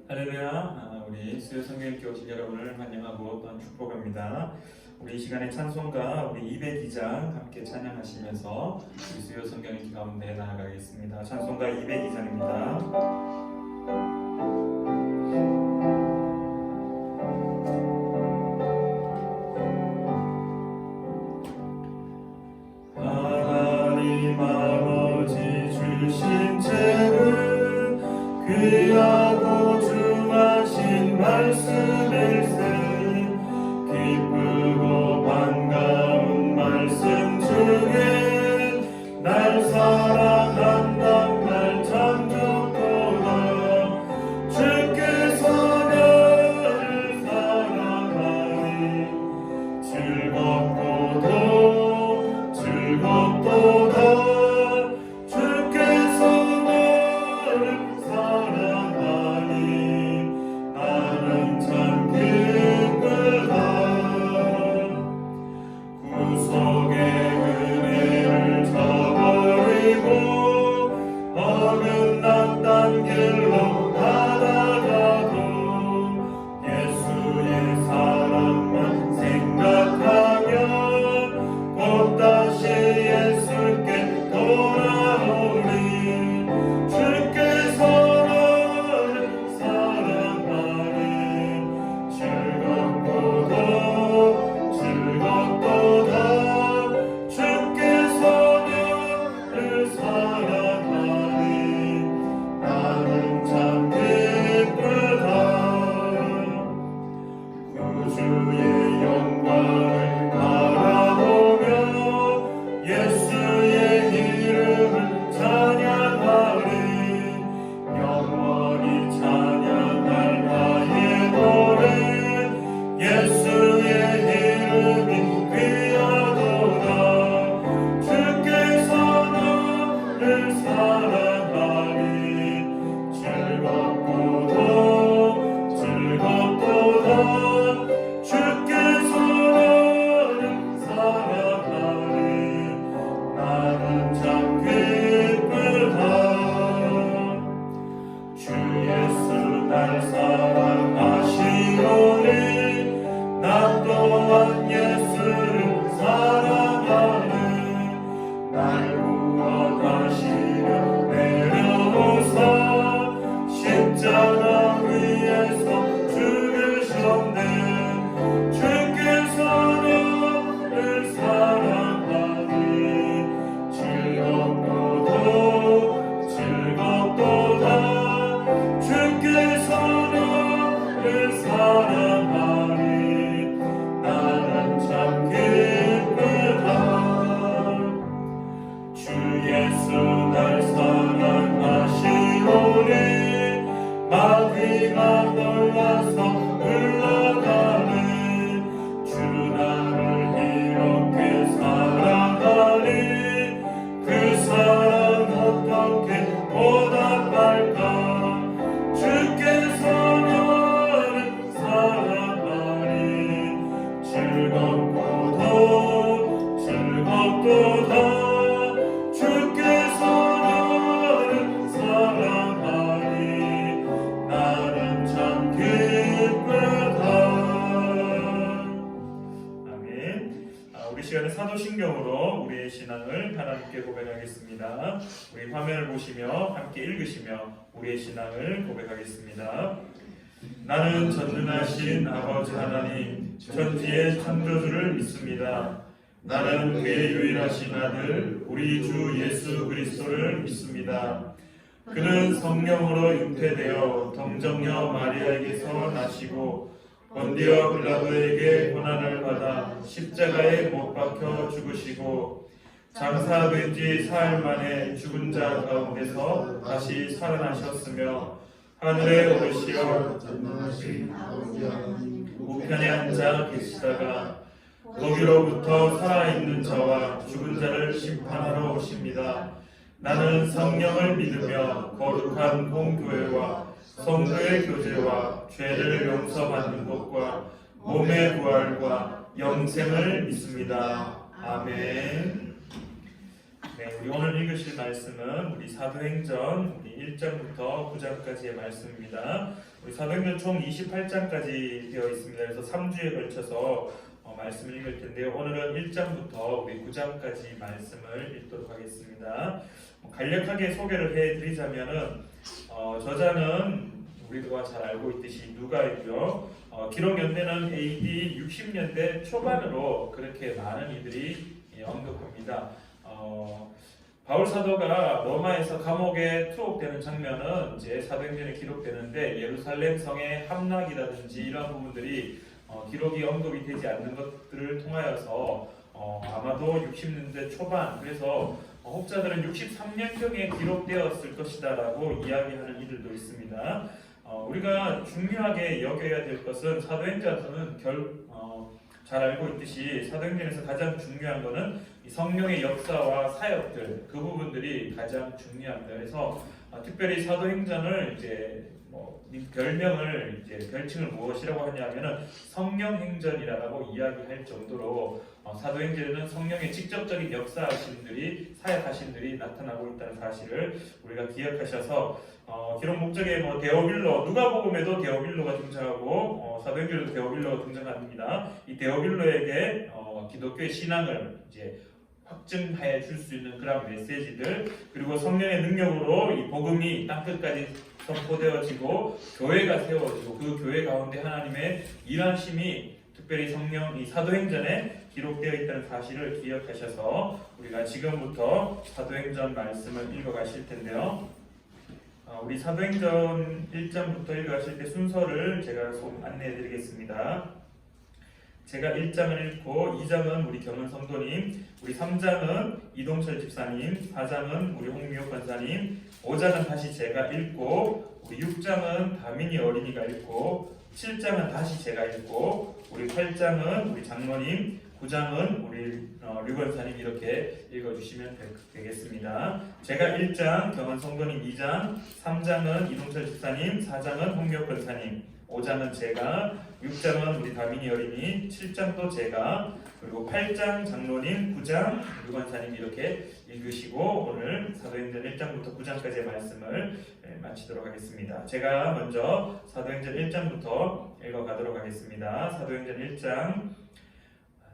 할렐루야. 우리 수요 성경읽기 오신 여러분을 환영하고 또한 축복합니다. 우리 이 시간에 찬송가 우리 202장 함께 찬양하시면서 우리 수요 성경읽기 가운데 나아가겠습니다. 찬송가 202장입니다. 귀하고 중하신 말씀일세 기쁘고 반가운 말씀 중에 날 사랑한단 말 참 좋도다 주께서 나를 사랑하니 즐겁고도 즐겁도다 사도신경으로 우리의 신앙을 하나님께 고백하겠습니다. 우리 화면을 보시며 함께 읽으시며 우리의 신앙을 고백하겠습니다. 나는 전능하신 아버지 하나님 천지의 창조주를 믿습니다. 나는 그의 유일하신 아들 우리 주 예수 그리스도를 믿습니다. 그는 성령으로 잉태되어 동정녀 마리아에게서 나시고 본디오 빌라도에게 고난을 받아 십자가에 못 박혀 죽으시고 장사된 지 사흘 만에 죽은 자 가운데서 다시 살아나셨으며 하늘에 오르시어 우편에 앉아 계시다가 거기로부터 살아있는 자와 죽은 자를 심판하러 오십니다. 나는 성령을 믿으며 거룩한 공교회와 성도의 교제와 죄를 용서받는 것과 몸의 부활과 영생을 믿습니다. 아멘. 네, 우리 오늘 읽으실 말씀은 우리 사도행전 우리 1장부터 9장까지의 말씀입니다. 우리 사도행전 총 28장까지 되어 있습니다. 그래서 3주에 걸쳐서 말씀을 읽을 텐데요. 오늘은 1장부터 우리 9장까지 말씀을 읽도록 하겠습니다. 간략하게 소개를 해드리자면은 저자는 우리가 잘 알고 있듯이 누가이고요. 기록 연대는 AD 60년대 초반으로 그렇게 많은 이들이 언급합니다. 바울 사도가 로마에서 감옥에 투옥되는 장면은 이제 사도행전에 기록되는데 예루살렘 성의 함락이라든지 이런 부분들이 기록이 언급이 되지 않는 것들을 통하여서 아마도 60년대 초반, 그래서 혹자들은 63년경에 기록되었을 것이다라고 이야기하는 이들도 있습니다. 우리가 중요하게 여겨야 될 것은 사도행전에서는 잘 알고 있듯이 사도행전에서 가장 중요한 것은 성령의 역사와 사역들, 그 부분들이 가장 중요합니다. 그래서 특별히 사도행전을 이제 별칭을 무엇이라고 하냐면은 성령행전이라고 이야기할 정도로 사도행전에는 성령의 직접적인 역사하심들이 사역하심들이 나타나고 있다는 사실을 우리가 기억하셔서 기록 목적에 데오빌로, 누가복음에도 데오빌로가 등장하고 사도행전에도 데오빌로가 등장합니다. 이 데오빌로에게 기독교의 신앙을 이제 확증해 줄 수 있는 그런 메시지들, 그리고 성령의 능력으로 이 복음이 땅끝까지 선포되어지고 교회가 세워지고 그 교회 가운데 하나님의 일하심이 특별히 성령 이 사도행전에 기록되어 있다는 사실을 기억하셔서 우리가 지금부터 사도행전 말씀을 읽어가실 텐데요. 우리 사도행전 1장부터 읽어가실 때 순서를 제가 안내해 드리겠습니다. 제가 1장을 읽고 2장은 우리 경은 성도님, 우리 3장은 이동철 집사님, 4장은 우리 홍미옥 권사님, 5장은 다시 제가 읽고 우리 6장은 다민이 어린이가 읽고 7장은 다시 제가 읽고 우리 8장은 우리 장로님, 9장은 우리 류권사님 이렇게 읽어주시면 되겠습니다. 제가 1장 경은 성도님, 2장, 3장은 이동철 집사님, 4장은 홍미옥 권사님, 5장은 제가, 6장은 우리 다민이 어린이, 7장도 제가, 그리고 8장 장로님, 9장 류권사님 이렇게 읽으시고 오늘 사도행전 1장부터 9장까지의 말씀을 마치도록 하겠습니다. 제가 먼저 사도행전 1장부터 읽어가도록 하겠습니다. 사도행전 1장.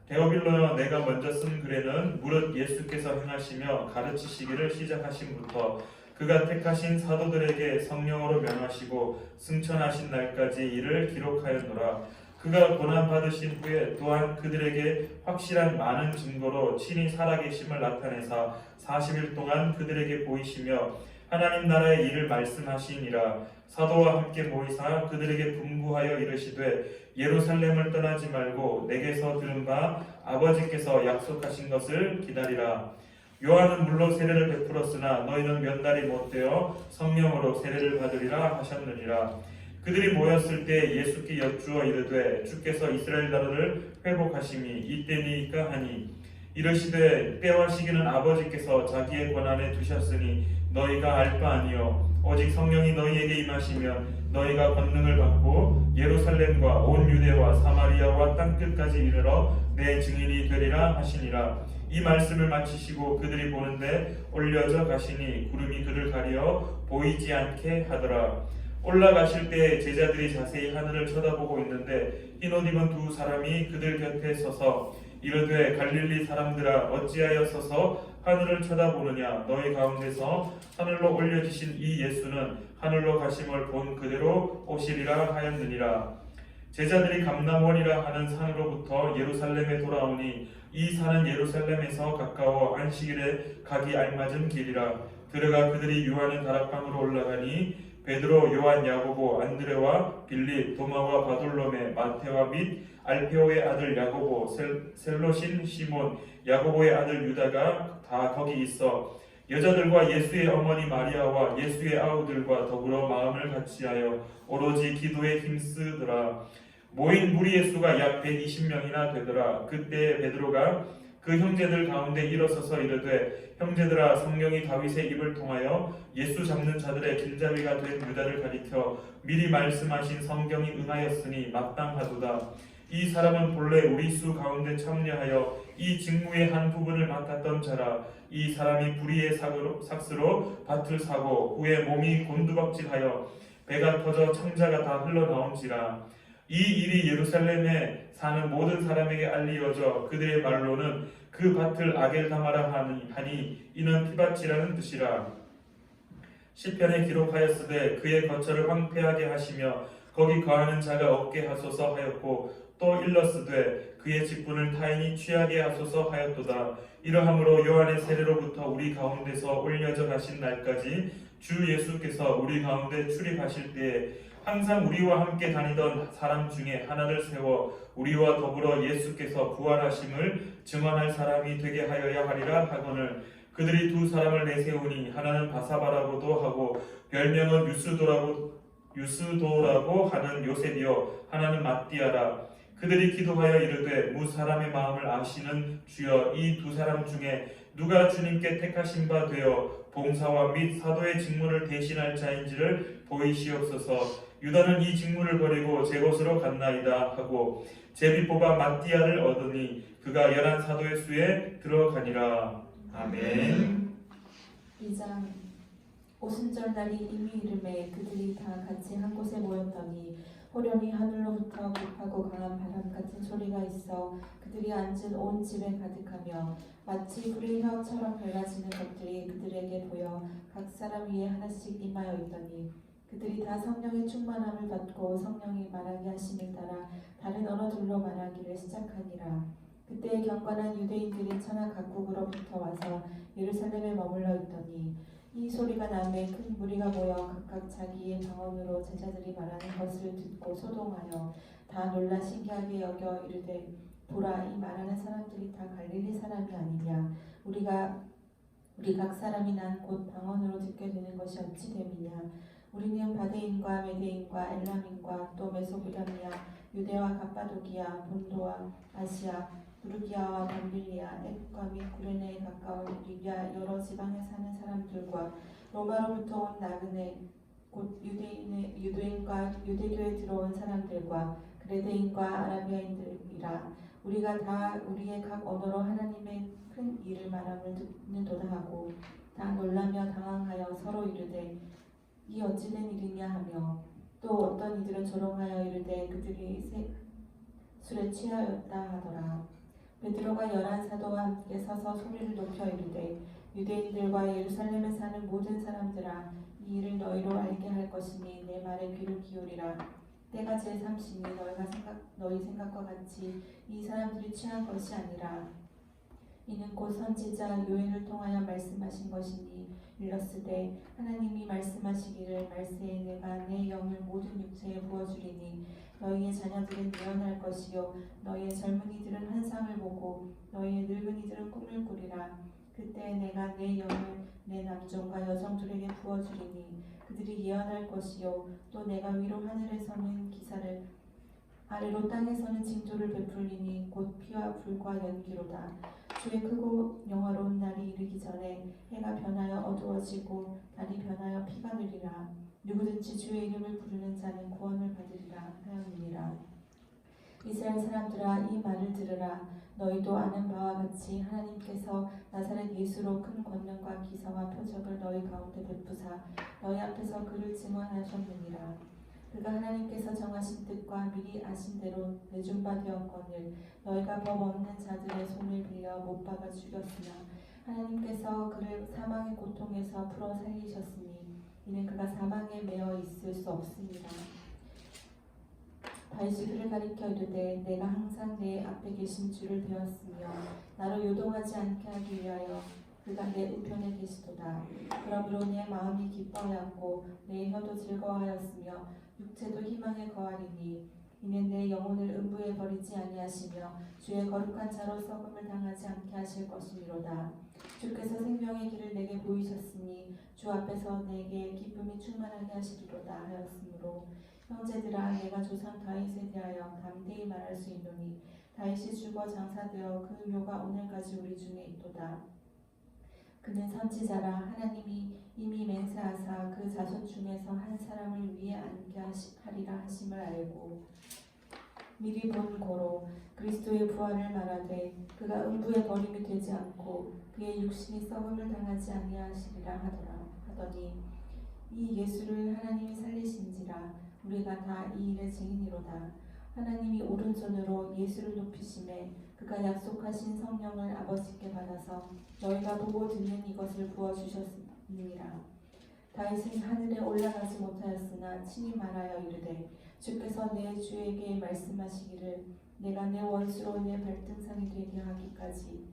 데오빌로여, 내가 먼저 쓴 글에는 무릇 예수께서 행하시며 가르치시기를 시작하심부터 그가 택하신 사도들에게 성령으로 명하시고 승천하신 날까지 이를 기록하였노라. 그가 고난받으신 후에 또한 그들에게 확실한 많은 증거로 친히 살아계심을 나타내사 40일 동안 그들에게 보이시며 하나님 나라의 일을 말씀하시니라. 사도와 함께 모이사 그들에게 분부하여 이르시되 예루살렘을 떠나지 말고 내게서 들은 바 아버지께서 약속하신 것을 기다리라. 요한은 물로 세례를 베풀었으나 너희는 몇 날이 못되어 성령으로 세례를 받으리라 하셨느니라. 그들이 모였을 때 예수께 여쭈어 이르되 주께서 이스라엘 나라를 회복하심이 이때니까 하니 이르시되 때와 시기는 아버지께서 자기의 권한에 두셨으니 너희가 알 바 아니요 오직 성령이 너희에게 임하시면 너희가 권능을 받고 예루살렘과 온 유대와 사마리아와 땅끝까지 이르러 내 증인이 되리라 하시니라. 이 말씀을 마치시고 그들이 보는데 올려져 가시니 구름이 그를 가려 보이지 않게 하더라. 올라가실 때 제자들이 자세히 하늘을 쳐다보고 있는데 흰옷 입은 두 사람이 그들 곁에 서서 이르되 갈릴리 사람들아 어찌하여 서서 하늘을 쳐다보느냐. 너희 가운데서 하늘로 올려지신 이 예수는 하늘로 가심을 본 그대로 오시리라 하였느니라. 제자들이 감람원이라 하는 산으로부터 예루살렘에 돌아오니 이 산은 예루살렘에서 가까워 안식일에 가기 알맞은 길이라. 들어가 그들이 유하는 다락방으로 올라가니 베드로, 요한, 야고보, 안드레와 빌립, 도마와 바돌로메, 마테와 및 알페오의 아들 야고보, 셀로신 시몬, 야고보의 아들 유다가 다 거기 있어 여자들과 예수의 어머니 마리아와 예수의 아우들과 더불어 마음을 같이하여 오로지 기도에 힘쓰더라. 모인 무리의 수가 약 120명이나 되더라. 그때 베드로가 그 형제들 가운데 일어서서 이르되 형제들아 성령이 다윗의 입을 통하여 예수 잡는 자들의 길잡이가 된 유다를 가리켜 미리 말씀하신 성경이 응하였으니 마땅하도다. 이 사람은 본래 우리 수 가운데 참여하여 이 직무의 한 부분을 맡았던 자라. 이 사람이 불의의 삭스로 밭을 사고 후에 몸이 곤두박질하여 배가 터져 창자가 다 흘러나온지라. 이 일이 예루살렘에 사는 모든 사람에게 알리어져 그들의 말로는 그 밭을 아겔다마라 하니 이는 피밭이라는 뜻이라. 시편에 기록하였으되 그의 거처를 황폐하게 하시며 거기 거하는 자가 없게 하소서 하였고 또 일렀으되 그의 직분을 타인이 취하게 하소서 하였도다. 이러함으로 요한의 세례로부터 우리 가운데서 올려져 가신 날까지 주 예수께서 우리 가운데 출입하실 때에 항상 우리와 함께 다니던 사람 중에 하나를 세워 우리와 더불어 예수께서 부활하심을 증언할 사람이 되게 하여야 하리라 하거늘 그들이 두 사람을 내세우니 하나는 바사바라고도 하고 별명은 유스도라고 하는 요셉이요 하나는 matti아라. 그들이 기도하여 이르되 무 사람의 마음을 아시는 주여 이 두 사람 중에 누가 주님께 택하신 바 되어 봉사와 및 사도의 직무를 대신할 자인지를 보이시옵소서. 유다는 이 직무를 버리고 제 곳으로 갔나이다 하고 제비 뽑아 matti아를 얻으니 그가 11 사도의 수에 들어가니라. 아멘. 2장 오순절 날이 이미 이름에 그들이 다 같이 한 곳에 모였더니 호련히 하늘로부터 급하고 강한 바람 같은 소리가 있어 그들이 앉은 온 집에 가득하며 마치 불의 혀처럼 갈라지는 것들이 그들에게 보여 각 사람 위에 하나씩 임하여 있더니 그들이 다 성령의 충만함을 받고 성령이 말하게 하심을 따라 다른 언어들로 말하기를 시작하니라. 그때 경건한 유대인들이 천하 각국으로부터 와서 예루살렘에 머물러 있더니 이 소리가 나매 큰 무리가 모여 각각 자기의 방언으로 제자들이 말하는 것을 듣고 소동하여 다 놀라 신기하게 여겨 이르되 보라 이 말하는 사람들이 다 갈릴리 사람이 아니냐 우리 각 사람이 난 곧 방언으로 듣게 되는 것이 어찌 됨이냐 우리는 바데인과 메데인과 엘람인과 또 메소포타미아 유대와 갑바도기아 본도와 아시아 부르기아와 밤빌리아 애국과 및 구레네에 가까운 리비아 여러 지방에 사는 사람들과 로마로부터 온 나그네 곧 유대인과 유대교에 들어온 사람들과 그레데인과 아라비아인들이라 우리가 다 우리의 각 언어로 하나님의 큰 일을 말함을 듣는도다 하고 다 놀라며 당황하여 서로 이르되 이 어찌된 일이냐 하며 또 어떤 이들은 조롱하여 이르되 그들이 술에 취하였다 하더라. 베드로가 11 사도와 함께 서서 소리를 높여 이르되 유대인들과 예루살렘에 사는 모든 사람들아 이 일을 너희로 알게 할 것이니 내 말에 귀를 기울이라. 때가 제3시니 너희 생각과 같이 이 사람들이 취한 것이 아니라 이는 곧 선지자 요엘을 통하여 말씀하신 것이니 일렀으되 하나님이 말씀하시기를 말세에 내가 내 영을 모든 육체에 부어주리니 너희의 자녀들은 예언할 것이요 너희의 젊은이들은 환상을 보고 너희의 늙은이들은 꿈을 꾸리라. 그때 내가 내 영을 내 남종과 여종들에게 부어주리니 그들이 예언할 것이요 또 내가 위로 하늘에서는 기사를 아래로 땅에서는 징조를 베풀리니 곧 피와 불과 연기로다. 주의 크고 영화로운 날이 이르기 전에 해가 변하여 어두워지고 달이 변하여 피가 되리라. 누구든지 주의 이름을 부르는 자는 구원을 받으리라 하였느니라. 이스라엘 사람들아 이 말을 들으라. 너희도 아는 바와 같이 하나님께서 나사렛 예수로 큰 권능과 기사와 표적을 너희 가운데 베푸사 너희 앞에서 그를 증언하셨느니라. 그가 하나님께서 정하신 뜻과 미리 아신 대로 내준 바 되었거늘 너희가 법 없는 자들의 손을 빌려 못 박아 죽였으나 하나님께서 그를 사망의 고통에서 풀어 살리셨으니 이는 그가 사망에 매어 있을 수 없습니다. 다시 그를 가리켜 이르되 내가 항상 내 앞에 계신 주를 배웠으며 나로 요동하지 않게 하기 위하여 그가 내 우편에 계시도다. 그러므로 내 마음이 기뻐하였고 내 혀도 즐거워하였으며 육체도 희망에 거하리니 이는 내 영혼을 음부에 버리지 아니하시며 주의 거룩한 자로 썩음을 당하지 않게 하실 것이미로다. 주께서 생명의 길을 내게 보이셨으니 주 앞에서 내게 기쁨이 충만하게 하시리로다 하였으므로 형제들아 내가 조상 다윗에 대하여 담대히 말할 수 있노니 다윗이 죽어 장사되어 그 묘가 오늘까지 우리 중에 있도다. 그는 선지자라 하나님이 이미 맹세하사 그 자손 중에서 한 사람을 위에 앉게 하리라 하심을 알고 미리 본 고로 그리스도의 부활을 말하되 그가 음부에 버림이 되지 않고 그의 육신이 썩음을 당하지 아니하시리라 하더니 이 예수를 하나님이 살리신지라 우리가 다 이 일의 증인이로다. 하나님이 오른손으로 예수를 높이심에 그가 약속하신 성령을 아버지께 받아서 너희가 보고 듣는 이것을 부어주셨느니라. 다윗은 하늘에 올라가지 못하였으나 친히 말하여 이르되 주께서 내 주에게 말씀하시기를 내가 내 원수로 내 발등상이 되게 하기까지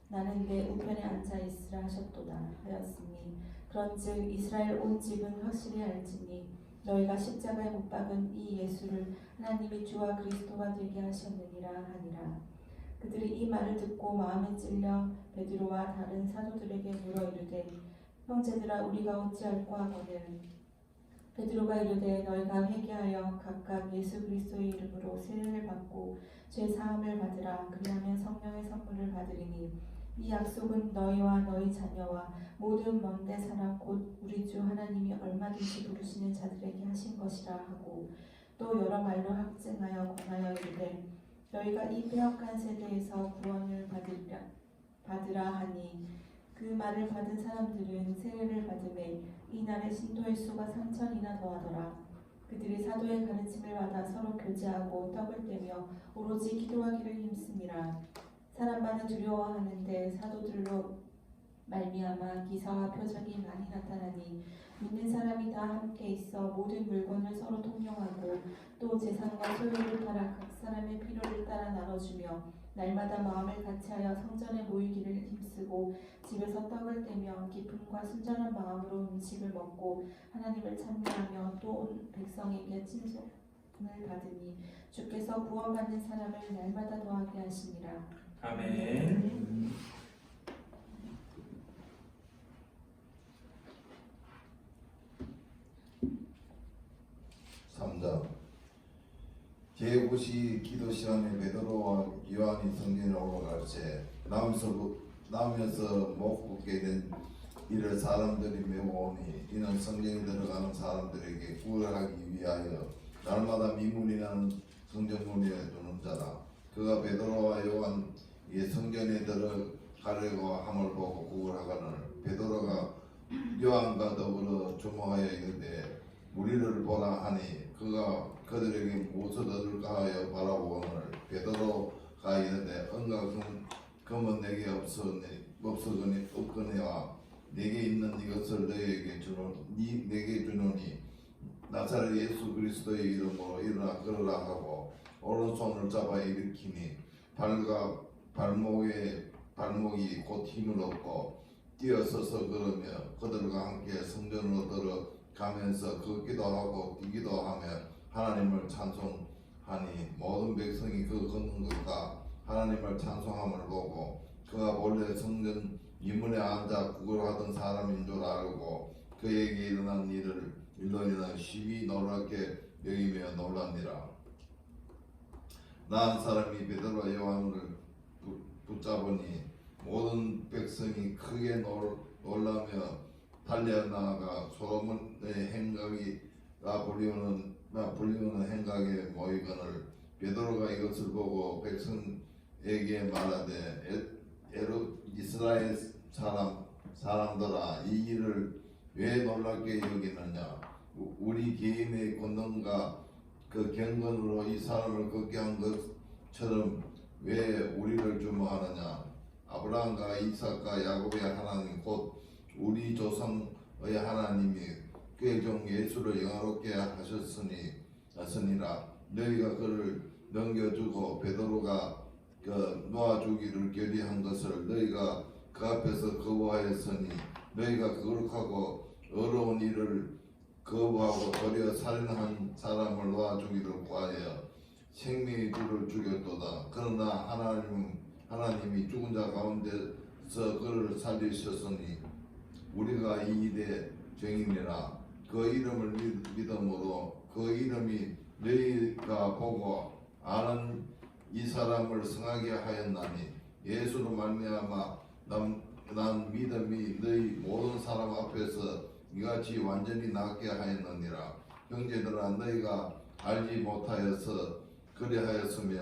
나는 내 우편에 앉아 있으라 하셨도다 하였으니 그런즉 이스라엘 온 집은 확실히 알지니 너희가 십자가에 못 박은 이 예수를 하나님이 주와 그리스도가 되게 하셨느니라 하니라. 그들이 이 말을 듣고 마음에 찔려 베드로와 다른 사도들에게 물어 이르되 형제들아 우리가 어찌할꼬 하거늘 베드로가 이르되 너희가 회개하여 각각 예수 그리스도의 이름으로 세례를 받고 죄 사함을 받으라. 그리하면 성령의 선물을 받으리니 이 약속은 너희와 너희 자녀와 모든 먼데 사람 곧 우리 주 하나님이 얼마든지 부르시는 자들에게 하신 것이라 하고 또 여러 말로 확증하여 권하여 이르되 너희가 이 빼앗간 세대에서 구원을 받으라 하니 그 말을 받은 사람들은 세례를 받음에 이날의 신도의 수가 3,000이나 더하더라. 그들이 사도의 가르침을 받아 서로 교제하고 떡을 떼며 오로지 기도하기를 힘쓰니라. 사람만은 두려워하는데 사도들로 말미암아 기사와 표적이 많이 나타나니 믿는 사람이 다 함께 있어 모든 물건을 서로 통용하고 또 재산과 소유를 팔아 각 사람의 필요를 따라 나눠주며 날마다 마음을 같이하여 성전에 모이기를 힘쓰고 집에서 떡을 떼며 기쁨과 순전한 마음으로 음식을 먹고 하나님을 찬미하며 또 온 백성에게 칭송을 받으니 주께서 구원받는 사람을 날마다 더하게 하시니라. 아멘. 3장 제5시 기도 시간에 베드로와 요한이 성전에 올라갈 때 나오면서 못 걷게 된 이를 사람들이 메고 오니 이는 성전에 들어가는 사람들에게 구걸하기 위하여 날마다 미문이 나는 성전문에 두는 자라. 그가 베드로와 요한이 성전에 들어가려고 함을 보고 구걸하거늘 베드로가 요한과 더불어 주목하여 이르되 우리를 보라 하니 그가 그들에게 무엇을 얻을까 하여 바라보거늘 베드로가 이르되 은과 금은 내게 없거니와 내게 있는 이것을 내게 주노니 나사렛 예수 그리스도의 이름으로 일어나 걸으라 하고 오른손을 잡아 일으키니 발목이 곧 힘을 얻고 뛰어서서 걸으며 그들과 함께 성전으로 들어가면서 걷기도 하고 뛰기도 하며 하나님을 찬송하니 모든 백성이 그 걷는 것과 하나님을 찬송함을 보고 그가 본래 성전 이문에 앉아 구걸하던 사람인 줄 알고 그에게 일어난 일로 인하여 심히 놀랍게 여기며 놀랐니라. 난 사람이 베드로와 요한을 붙잡으니 모든 백성이 크게 놀라며 달려나가 솔로몬의 행각이라 불리우는 행각에 모이거늘 베드로가 이것을 보고 백성에게 말하되 이스라엘 사람들아 이 일을 왜 놀랍게 여기느냐. 우리 개인의 권능과 그 경건으로 이 사람을 걷게 한 것처럼 왜 우리를 주목하느냐. 아브라함과 이삭과 야곱의 하나님 곧 우리 조상의 하나님이 그의 종 예수를 영화롭게 하셨으니라. 너희가 그를 넘겨주고 베드로가 놓아주기를 결의한 것을 너희가 그 앞에서 거부하였으니 너희가 거룩하고 어려운 일을 거부하고 도리어 살인한 사람을 놓아주기를 구하여 생명의 주를 죽였도다. 그러나 하나님이 죽은 자 가운데서 그를 살리셨으니 우리가 이 일의 증인이라. 그 이름을 믿음으로 그 이름이 너희가 보고 아는 이 사람을 성하게 하였나니 예수로 말미암아 난 믿음이 너희 모든 사람 앞에서 이같이 완전히 낫게 하였느니라. 형제들아 너희가 알지 못하여서 그리하였으며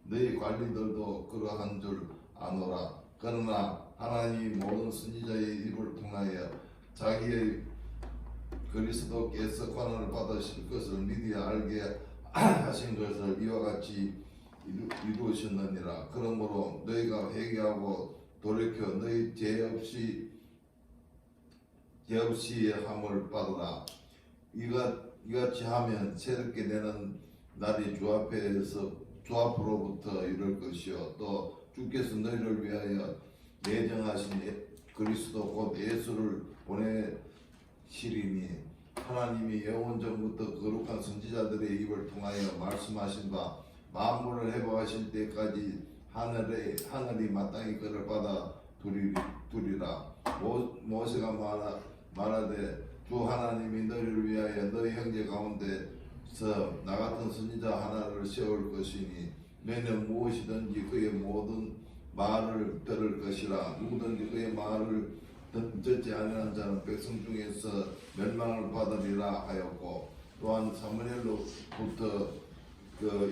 너희 관리들도 그러한 줄 아노라. 그러나 하나님이 모든 선지자의 입을 통하여 자기의 그리스도께서 권한을 받으실 것을 미리 알게 하신 것을 이와 같이 이루셨느니라. 그러므로 너희가 회개하고 돌이켜 너희 죄 없이 함을 받으라. 이같이 하면 새롭게 되는 날이 주 앞으로부터 이룰 것이요 또 주께서 너희를 위하여 내정하신 그리스도 곧 예수를 보내시리니 하나님이 영원 전부터 거룩한 선지자들의 입을 통하여 말씀하신 바 만물을 회복하실 때까지 하늘이 마땅히 그를 받아 두리라. 모세가 말하되 주 하나님이 너희를 위하여 너희 형제 가운데서 나 같은 선지자 하나를 세울 것이니 너희는 무엇이든지 그의 모든 말을 들을 것이라. 누구든지 그의 말을 듣지 아니하는 자는 백성 중에서 멸망을 받으리라 하였고 또한 사무엘로부터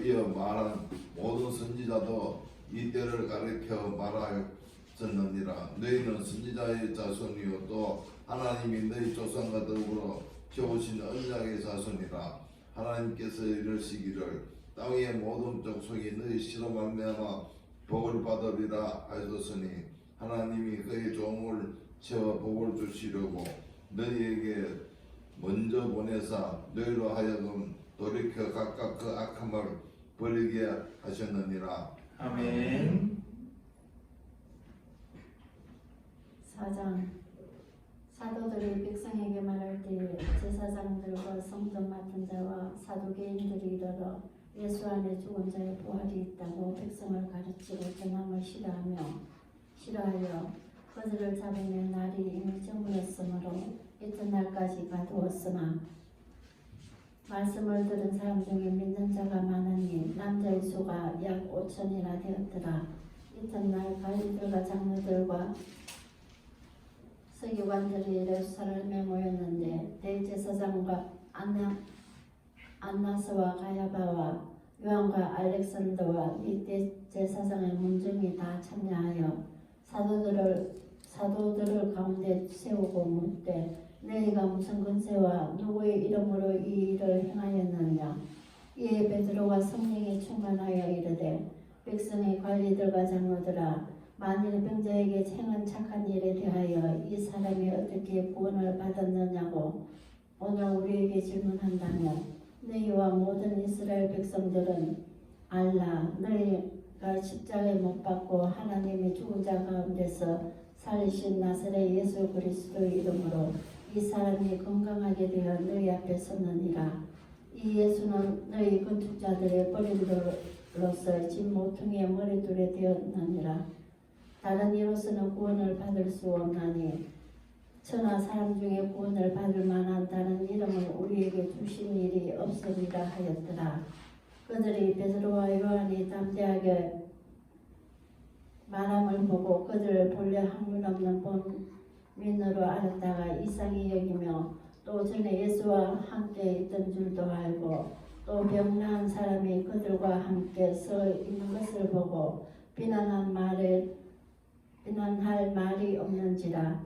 이어 말한 모든 선지자도 이 때를 가리켜 말하였느니라. 너희는 선지자의 자손이요 또 하나님이 너희 조상과 더불어 세우신 언약의 자손이라. 하나님께서 이르시기를 땅의 모든 족속이 너희 씨로 말미암아 복을 받으리라 하셨으니 하나님이 그의 종을 채워 복을 주시려고 너희에게 먼저 보내사 너희로 하여금 돌이켜 각각 그 악함을 버리게 하셨느니라. 아멘. 4장 사도들이 백성에게 말할 때 제사장들과 성전 맡은 자와 사두개인들이 이르러 예수 안에 죽은 자의 부활이 있다고 백성을 가르치고 전함을 싫어하여 그들을 잡으면 날이 이미 저물었으므로 이튿날까지 가두었으나 말씀을 들은 사람 중에 믿는 자가 많으니 남자의 수가 약 5천이나 되었더라. 이튿날 관리들과 장로들과 서기관들이 예루살렘에 모였는데 대제사장과 안나스와 가야바와 요한과 알렉산더와 및 대제사장의 문중이 다 참여하여 사도들을 가운데 세우고 묻되 너희가 무슨 권세와 누구의 이름으로 이 일을 행하였느냐. 이에 베드로가 성령에 충만하여 이르되 백성의 관리들과 장로들아 만일 병자에게 행한 착한 일에 대하여 이 사람이 어떻게 구원을 받았느냐고 오늘 우리에게 질문한다면 너희와 모든 이스라엘 백성들은 알라. 너희가 십자가에 못 박고 하나님이 죽은 자 가운데서 살리신 나사렛 예수 그리스도의 이름으로 이 사람이 건강하게 되어 너희 앞에 섰느니라. 이 예수는 너희 건축자들의 버림돌로서 집 모퉁이의 머리둘에 되었느니라. 다른 이로서는 구원을 받을 수 없나니 천하 사람 중에 구원을 받을 만한 다른 이름을 우리에게 주신 일이 없으리라 하였더라. 그들이 베드로와 요한이 담대하게 말함을 보고 그들을 본래 학문 없는 본민으로 알았다가 이상히 여기며 또 전에 예수와 함께 있던 줄도 알고 또 병나은 사람이 그들과 함께 서 있는 것을 보고 비난할 말이 없는지라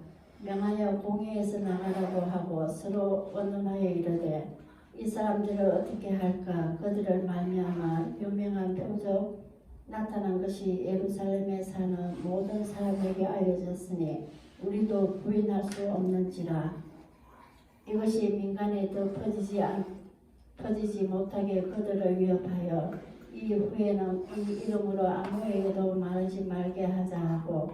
명하여 공회에서 나가라고 하고 서로 언론하여 이르되 이 사람들을 어떻게 할까. 그들을 말미암아 유명한 표적 나타난 것이 예루살렘에 사는 모든 사람에게 알려졌으니 우리도 부인할 수 없는지라. 이것이 민간에 더 퍼지지 못하게 그들을 위협하여 이후에는 이 이름으로 아무에게도 말하지 말게 하자 하고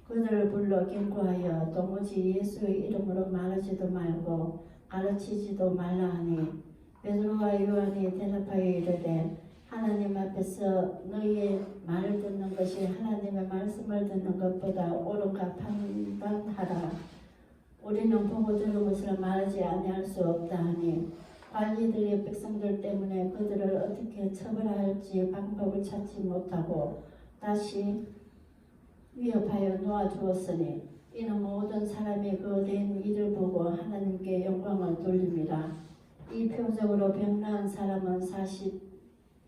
그들을 불러 경고하여 도무지 예수의 이름으로 말하지도 말고 가르치지도 말라 하니 베드로와 요한이 대답하여 이르되 하나님 앞에서 너희의 말을 듣는 것이 하나님의 말씀을 듣는 것보다 옳은가 판단하라. 우리는 보고 들은 것을 말하지 아니할 수 없다 하니 관리들이 백성들 때문에 그들을 어떻게 처벌할지 방법을 찾지 못하고 다시 위협하여 놓아주었으니 이는 모든 사람이 그 된 일을 보고 하나님께 영광을 돌립니다. 이 표적으로 병나은 사람은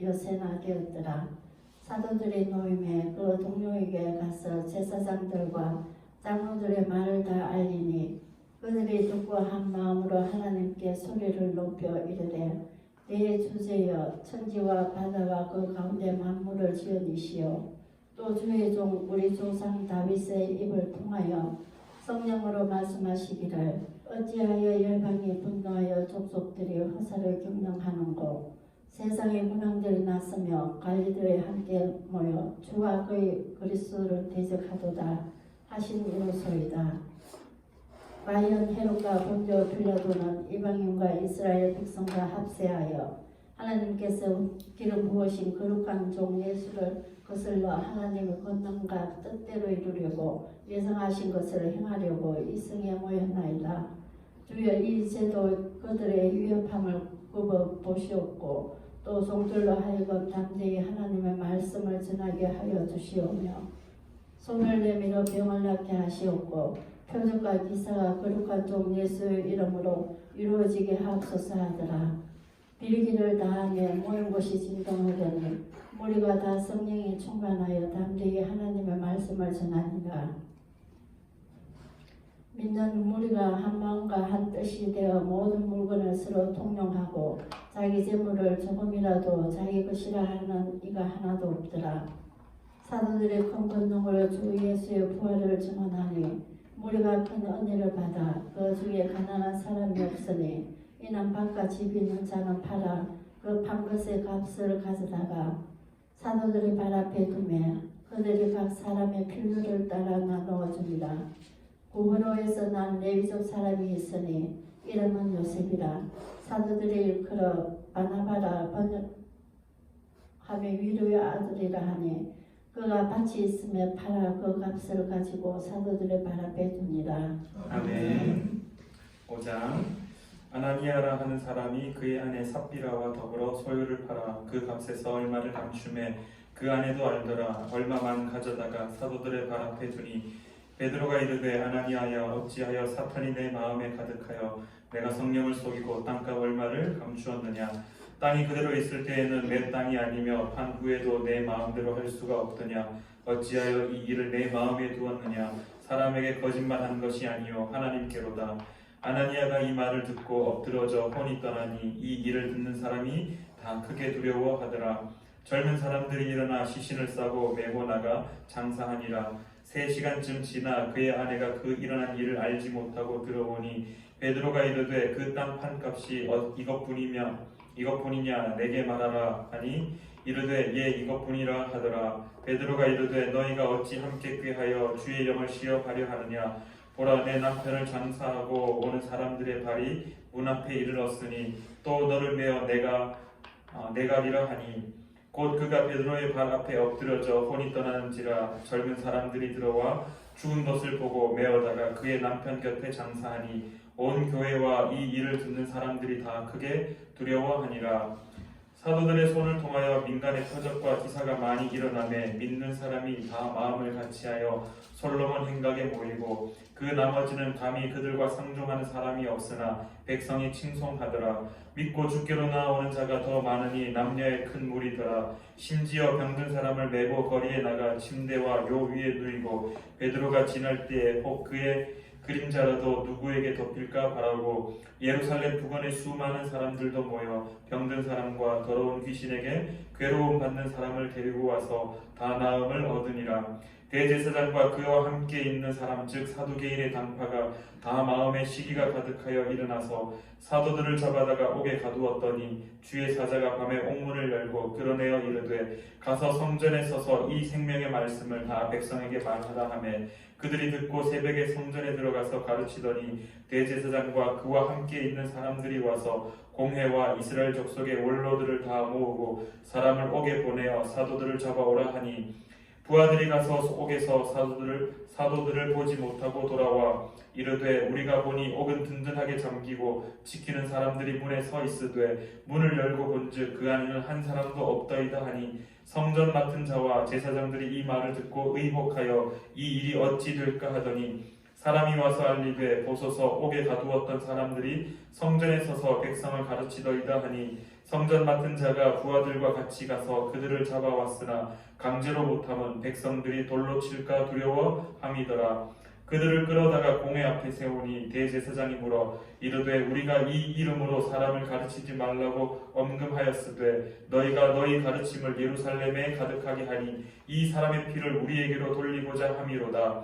요새나 되었더라. 사도들의 노임에 그 동료에게 가서 제사장들과 장로들의 말을 다 알리니 그들이 듣고 한 마음으로 하나님께 소리를 높여 이르되 내 주제여 천지와 바다와 그 가운데 만물을 지으니시오 또 주의 종 우리 조상 다윗의 입을 통하여 성령으로 말씀하시기를 어찌하여 열방이 분노하여 족속들이 허사를 경영하는고 세상의 문왕들이 났으며 관리들이 함께 모여 주와 그의 그리스도를 대적하도다 하신 이로소이다. 과연 헤롯과 본저 빌라도는 이방인과 이스라엘 백성과 합세하여 하나님께서 기름 부으신 거룩한 종 예수를 거슬러 하나님의 권능과 뜻대로 이루려고 예정하신 것을 행하려고 이성에 모였나이다. 주여 이 제도 그들의 위협함을 굽어 보시옵고 또 종들로 하여금 담대히 하나님의 말씀을 전하게 하여 주시오며 손을 내밀어 병을 낫게 하시옵고 표적과 기사가 거룩한 종 예수의 이름으로 이루어지게 하옵소서 하더라. 빌기를 다하며 모인 곳이 진동하더니 무리가 다 성령이 충만하여 담대히 하나님의 말씀을 전하니라. 믿는 무리가 한 마음과 한 뜻이 되어 모든 물건을 서로 통용하고 자기 재물을 조금이라도 자기 것이라 하는 이가 하나도 없더라. 사도들의 큰 권능으로 주 예수의 부활을 증언하니 무리가 큰 은혜를 받아 그 중에 가난한 사람이 없으니 이는 밭과 집 있는 자는 팔아 그 판 것의 값을 가져다가 사도들의 발 앞에 두매 그들이 각 사람의 필요를 따라 나누어 줍니다. 구브로에서 난 레위족 사람이 있으니 이름은 요셉이라. 사도들이 일컬어 바나바라 번역하며 위로의 아들이라 하니 그가 밭이 있으며 팔아 그 값을 가지고 사도들의 발 앞에 둡니다. 아멘. 5장 아나니아라 하는 사람이 그의 아내 삽비라와 더불어 소유를 팔아 그 값에서 얼마를 감춤해 그 아내도 알더라. 얼마만 가져다가 사도들의 발 앞에 두니 베드로가 이르되 아나니아야 어찌하여 사탄이 내 마음에 가득하여 내가 성령을 속이고 땅값 얼마를 감추었느냐. 땅이 그대로 있을 때에는 내 땅이 아니며 판 후에도 내 마음대로 할 수가 없더냐. 어찌하여 이 일을 내 마음에 두었느냐. 사람에게 거짓말한 것이 아니요 하나님께로다. 아나니아가 이 말을 듣고 엎드러져 혼이 떠나니 이 일을 듣는 사람이 다 크게 두려워하더라. 젊은 사람들이 일어나 시신을 싸고 메고 나가 장사하니라. 3시간쯤 지나 그의 아내가 그 일어난 일을 알지 못하고 들어오니 베드로가 이르되 그 땅 판값이 이것뿐이냐 내게 말하라 하니 이르되 예 이것뿐이라 하더라. 베드로가 이르되 너희가 어찌 함께 꾀하여 주의 영을 시험하려 하느냐. 보라 내 남편을 장사하고 오는 사람들의 발이 문 앞에 이르렀으니 또 너를 메어 내가리라 하니 곧 그가 베드로의 발 앞에 엎드려져 혼이 떠나는지라. 젊은 사람들이 들어와 죽은 것을 보고 메어다가 그의 남편 곁에 장사하니 온 교회와 이 일을 듣는 사람들이 다 크게 두려워하니라. 사도들의 손을 통하여 민간의 표적과 기사가 많이 일어나매 믿는 사람이 다 마음을 같이하여 솔로몬 행각에 모이고 그 나머지는 감히 그들과 상종하는 사람이 없으나 백성이 칭송하더라. 믿고 주께로 나오는 자가 더 많으니 남녀의 큰 무리더라. 심지어 병든 사람을 메고 거리에 나가 침대와 요 위에 누이고 베드로가 지날 때에 혹 그의 그림자라도 누구에게 덮일까 바라고 예루살렘 부근의 수많은 사람들도 모여 병든 사람과 더러운 귀신에게 괴로움 받는 사람을 데리고 와서 다 나음을 얻으니라. 대제사장과 그와 함께 있는 사람 즉 사두개인의 당파가 다 마음에 시기가 가득하여 일어나서 사도들을 잡아다가 옥에 가두었더니 주의 사자가 밤에 옥문을 열고 끌어내어 이르되 가서 성전에 서서 이 생명의 말씀을 다 백성에게 말하라 하매 그들이 듣고 새벽에 성전에 들어가서 가르치더니 대제사장과 그와 함께 있는 사람들이 와서 공회와 이스라엘 족속의 원로들을 다 모으고 사람을 옥에 보내어 사도들을 잡아오라 하니 부하들이 가서 옥에서 사도들을 보지 못하고 돌아와 이르되 우리가 보니 옥은 든든하게 잠기고 지키는 사람들이 문에 서 있으되 문을 열고 본즉 그 안에는 한 사람도 없더이다 하니 성전 맡은 자와 제사장들이 이 말을 듣고 의혹하여 이 일이 어찌 될까 하더니 사람이 와서 알리되 보소서 옥에 가두었던 사람들이 성전에 서서 백성을 가르치더이다 하니 성전 맡은 자가 부하들과 같이 가서 그들을 잡아왔으나 강제로 못함은 백성들이 돌로 칠까 두려워함이더라. 그들을 끌어다가 공회 앞에 세우니 대제사장이 물어 이르되 우리가 이 이름으로 사람을 가르치지 말라고 엄금하였으되 너희가 너희 가르침을 예루살렘에 가득하게 하니 이 사람의 피를 우리에게로 돌리고자 함이로다.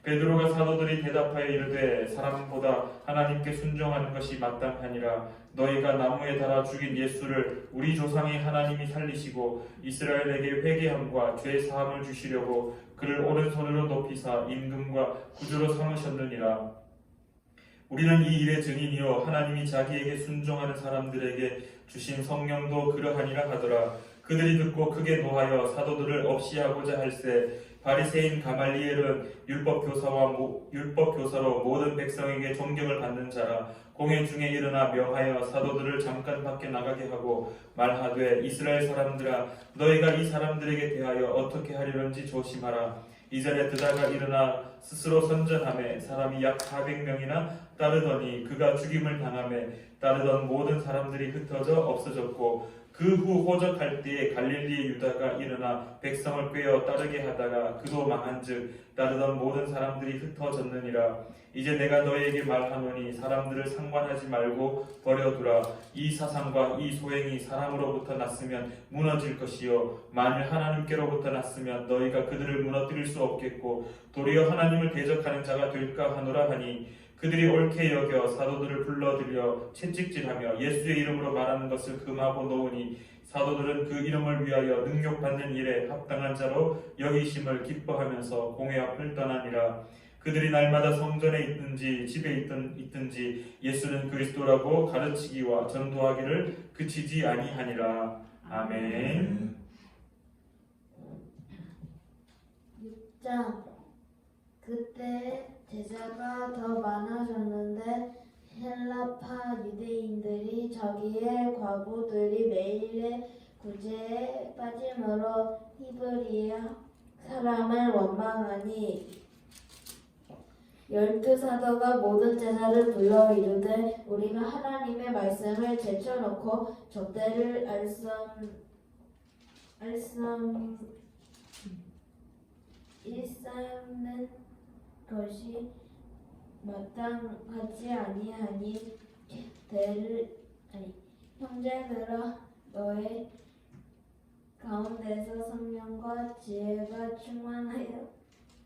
베드로가 사도들이 대답하여 이르되 사람보다 하나님께 순종하는 것이 마땅하니라. 너희가 나무에 달아 죽인 예수를 우리 조상의 하나님이 살리시고 이스라엘에게 회개함과 죄 사함을 주시려고 그를 오른손으로 높이사 임금과 구주로 삼으셨느니라. 우리는 이 일의 증인이요 하나님이 자기에게 순종하는 사람들에게 주신 성령도 그러하니라 하더라. 그들이 듣고 크게 노하여 사도들을 없이하고자 할세 바리새인 가말리엘은 율법 교사로 모든 백성에게 존경을 받는 자라. 공회 중에 일어나 명하여 사도들을 잠깐 밖에 나가게 하고 말하되 이스라엘 사람들아 너희가 이 사람들에게 대하여 어떻게 하려는지 조심하라. 이전에 드다가 일어나 스스로 선전하매 사람이 약 400명이나 따르더니 그가 죽임을 당하매 따르던 모든 사람들이 흩어져 없어졌고 그 후 호적할 때에 갈릴리의 유다가 일어나 백성을 꿰어 따르게 하다가 그도 망한즉 따르던 모든 사람들이 흩어졌느니라. 이제 내가 너희에게 말하노니 사람들을 상관하지 말고 버려두라. 이 사상과 이 소행이 사람으로부터 났으면 무너질 것이요 만일 하나님께로부터 났으면 너희가 그들을 무너뜨릴 수 없겠고 도리어 하나님을 대적하는 자가 될까 하노라 하니 그들이 옳게 여겨 사도들을 불러들여 채찍질하며 예수의 이름으로 말하는 것을 금하고 놓으니 사도들은 그 이름을 위하여 능욕받는 일에 합당한 자로 여기심을 기뻐하면서 공회 앞을 떠나니라. 그들이 날마다 성전에 있든지 집에 있든지 예수는 그리스도라고 가르치기와 전도하기를 그치지 아니하니라. 아멘. 6장 그때 제자가 더 많아졌는데 헬라파 유대인들이 자기의 과부들이 매일의 구제에 빠짐으로 히브리아 사람을 원망하니 12사도가 모든 제자를 불러 이르되 우리가 하나님의 말씀을 제쳐놓고 적대를 일삼는 것이 마땅하지 아니하니 형제들아 너의 가운데서 성령과 지혜가 충만하여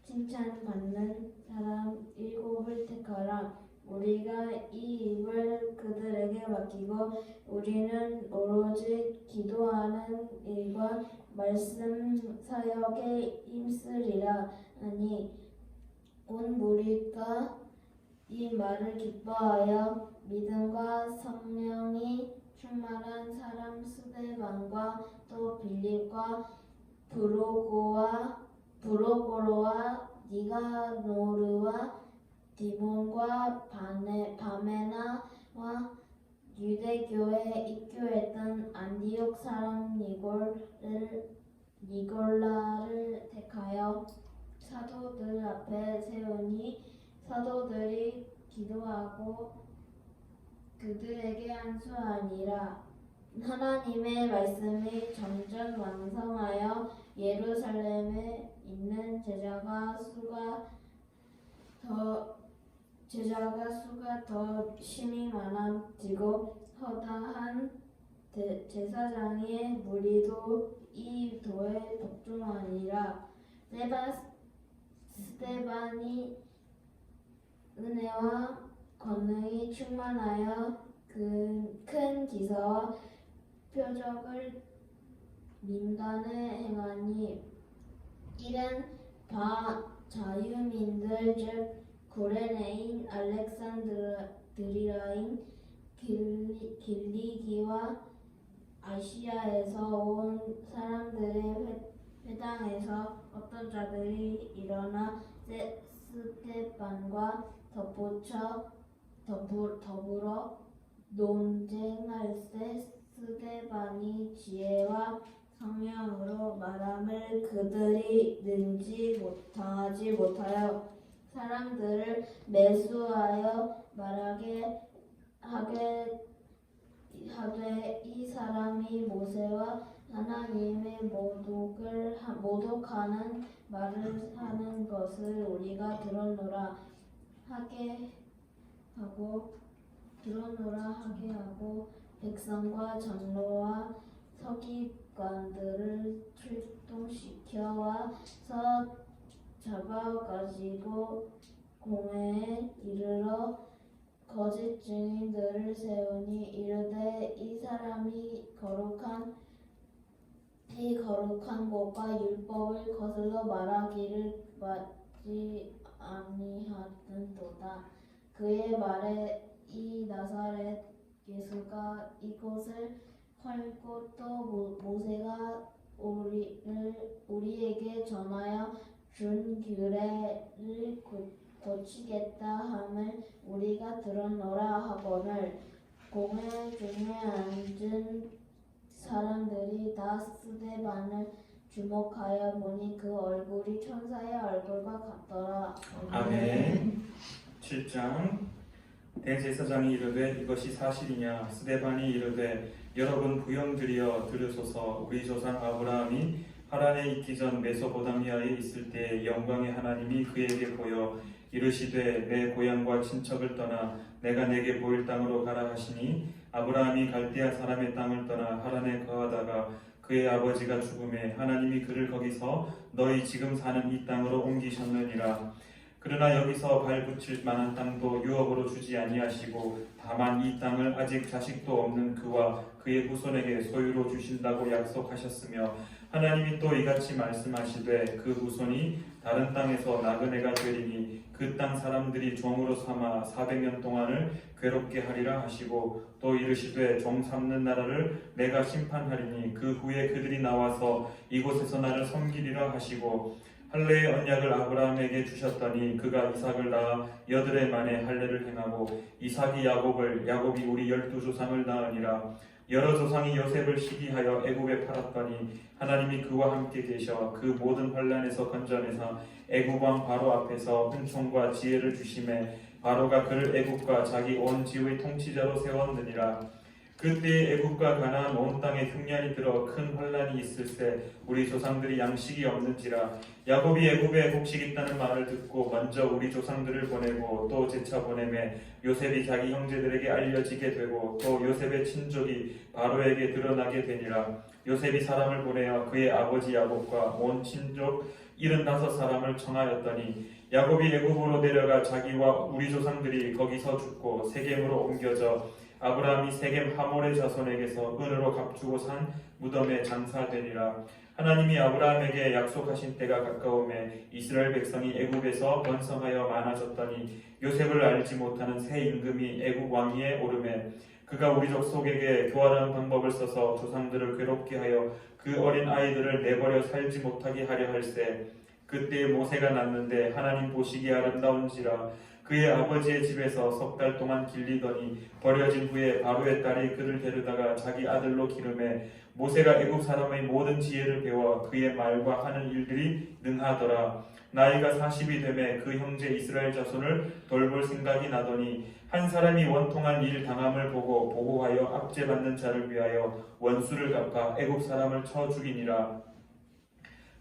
칭찬받는 사람 7을 택하라. 우리가 이 입을 그들에게 맡기고 우리는 오로지 기도하는 일과 말씀 사역에 힘쓰리라 하니 온 무리가 이 말을 기뻐하여 믿음과 성령이 충만한 사람 스데반과 또 빌립과 브로고로와 니가노르와 디몬과 바메나와 유대교에 입교했던 안디옥 사람 니골라를 택하여 사도들 앞에 세우니 사도들이 기도하고 그들에게 안수하니라. 하나님의 말씀이 점점 완성하여 예루살렘에 있는 제자가 수가 더 심히 많아지고 허다한 제사장의 무리도 이 도에 복종하니라. 스데반이 은혜와 권능이 충만하여 큰 기사와 표적을 민간에 행하니 이는 자유민들 즉 구레네인 알렉산드리아인 길리기와 아시아에서 온 사람들의 회당에서 어떤 자들이 일어나 스데반과 더불어 논쟁할 때 스데반이 지혜와 성령으로 말함을 그들이 당하지 못하여 사람들을 매수하여 말하게 하게 하되 이 사람이 모세와 하나님의 모독하는 말을 하는 것을 우리가 들었노라 하게 하고 백성과 장로와 서기관들을 출동시켜 와서 잡아가지고 공회에 이르러 거짓 증인들을 세우니 이르되 이 사람이 거룩한 것과 율법을 거슬러 말하기를 맞지 아니하는도다. 그의 말에 이 나사렛 예수가 이곳을 헐고 또 모세가 우리에게 전하여 준 규례를 고치겠다 함을 우리가 들었노라 하거늘 공회 중에 앉은 사람들이 다 스데반을 주목하여 보니 그 얼굴이 천사의 얼굴과 같더라. 아멘. 7장 대제사장이 이르되 이것이 사실이냐 스데반이 이르되 여러분 부형들이여 들으소서 우리 조상 아브라함이 하란에 있기 전 메소포타미아에 있을 때 영광의 하나님이 그에게 보여 이르시되 내 고향과 친척을 떠나 내가 내게 보일 땅으로 가라 하시니 아브라함이 갈대아 사람의 땅을 떠나 하란에 거하다가 그의 아버지가 죽음에 하나님이 그를 거기서 너희 지금 사는 이 땅으로 옮기셨느니라. 그러나 여기서 발붙일 만한 땅도 유업으로 주지 아니하시고 다만 이 땅을 아직 자식도 없는 그와 그의 후손에게 소유로 주신다고 약속하셨으며 하나님이 또 이같이 말씀하시되 그 후손이 다른 땅에서 나그네가 되리니 그 땅 사람들이 종으로 삼아 400년 동안을 괴롭게 하리라 하시고 또 이르시되 종 삼는 나라를 내가 심판하리니 그 후에 그들이 나와서 이곳에서 나를 섬기리라 하시고 할례의 언약을 아브라함에게 주셨더니 그가 이삭을 낳아 8해 만에 할례를 행하고 이삭이 야곱을 야곱이 우리 12조상을 낳으니라. 여러 조상이 요셉을 시기하여 애굽에 팔았더니 하나님이 그와 함께 계셔 그 모든 환난에서 건져내사 애굽 왕 바로 앞에서 은총과 지혜를 주심에 바로가 그를 애굽과 자기 온 지의 통치자로 세웠느니라. 그때 애굽과 가나안 온 땅에 흉년이 들어 큰 환난이 있을세 우리 조상들이 양식이 없는지라. 야곱이 애굽에 곡식 있다는 말을 듣고 먼저 우리 조상들을 보내고 또 재차 보내매 요셉이 자기 형제들에게 알려지게 되고 또 요셉의 친족이 바로에게 드러나게 되니라. 요셉이 사람을 보내어 그의 아버지 야곱과 온 친족 75사람을 청하였더니 야곱이 애굽으로 내려가 자기와 우리 조상들이 거기서 죽고 세겜으로 옮겨져 아브라함이 세겜 하몰의 자손에게서 은으로 값주고 산 무덤에 장사되니라. 하나님이 아브라함에게 약속하신 때가 가까움에 이스라엘 백성이 애굽에서 번성하여 많아졌더니 요셉을 알지 못하는 새 임금이 애굽 왕위에 오르매 그가 우리 족속에게 교활한 방법을 써서 조상들을 괴롭게 하여 그 어린 아이들을 내버려 살지 못하게 하려 할세. 그때 모세가 났는데 하나님 보시기에 아름다운지라. 그의 아버지의 집에서 석 달 동안 길리더니 버려진 후에 바로의 딸이 그를 데려다가 자기 아들로 기름해 모세가 애굽 사람의 모든 지혜를 배워 그의 말과 하는 일들이 능하더라. 나이가 40이 되매 그 형제 이스라엘 자손을 돌볼 생각이 나더니 한 사람이 원통한 일 당함을 보고 보고하여 압제받는 자를 위하여 원수를 갚아 애굽 사람을 쳐 죽이니라.